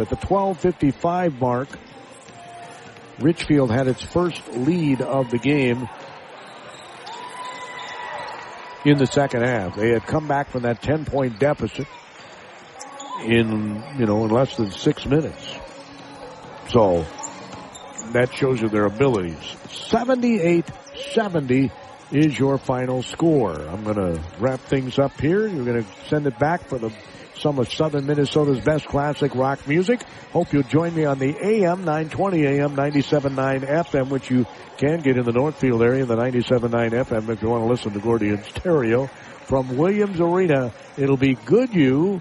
at the 12:55 mark, Richfield had its first lead of the game in the second half. They had come back from that 10-point deficit in less than 6 minutes. So that shows you their abilities. 78-70 is your final score. I'm going to wrap things up here. You're going to send it back for some of Southern Minnesota's best classic rock music. Hope you'll join me on the AM 920 AM 97.9 FM, which you can get in the Northfield area, the 97.9 FM if you want to listen to Gordian Stereo. From Williams Arena, it'll be Goodhue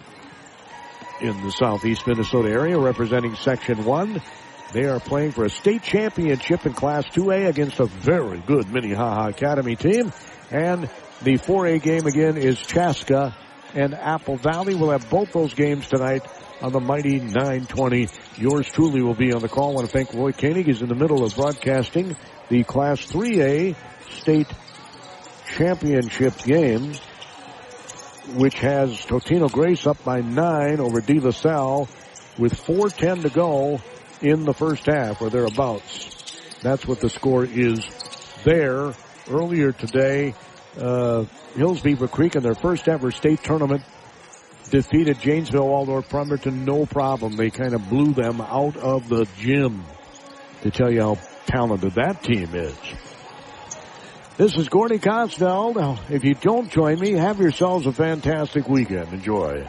in the southeast Minnesota area representing Section 1. They are playing for a state championship in Class 2A against a very good Minnehaha Academy team. And the 4A game again is Chaska and Apple Valley. We'll have both those games tonight on the mighty 920. Yours truly will be on the call. I want to thank Roy Koenig. He's in the middle of broadcasting the Class 3A state championship game, which has Totino Grace up by 9 over De La Salle with 4:10 to go in the first half, or thereabouts. That's what the score is there. Earlier today, Hillsbeaver Creek in their first ever state tournament defeated Janesville Waldorf Bremerton, no problem. They kind of blew them out of the gym, to tell you how talented that team is. This is Gordy Kosfeld. Now, if you don't join me, have yourselves a fantastic weekend. Enjoy.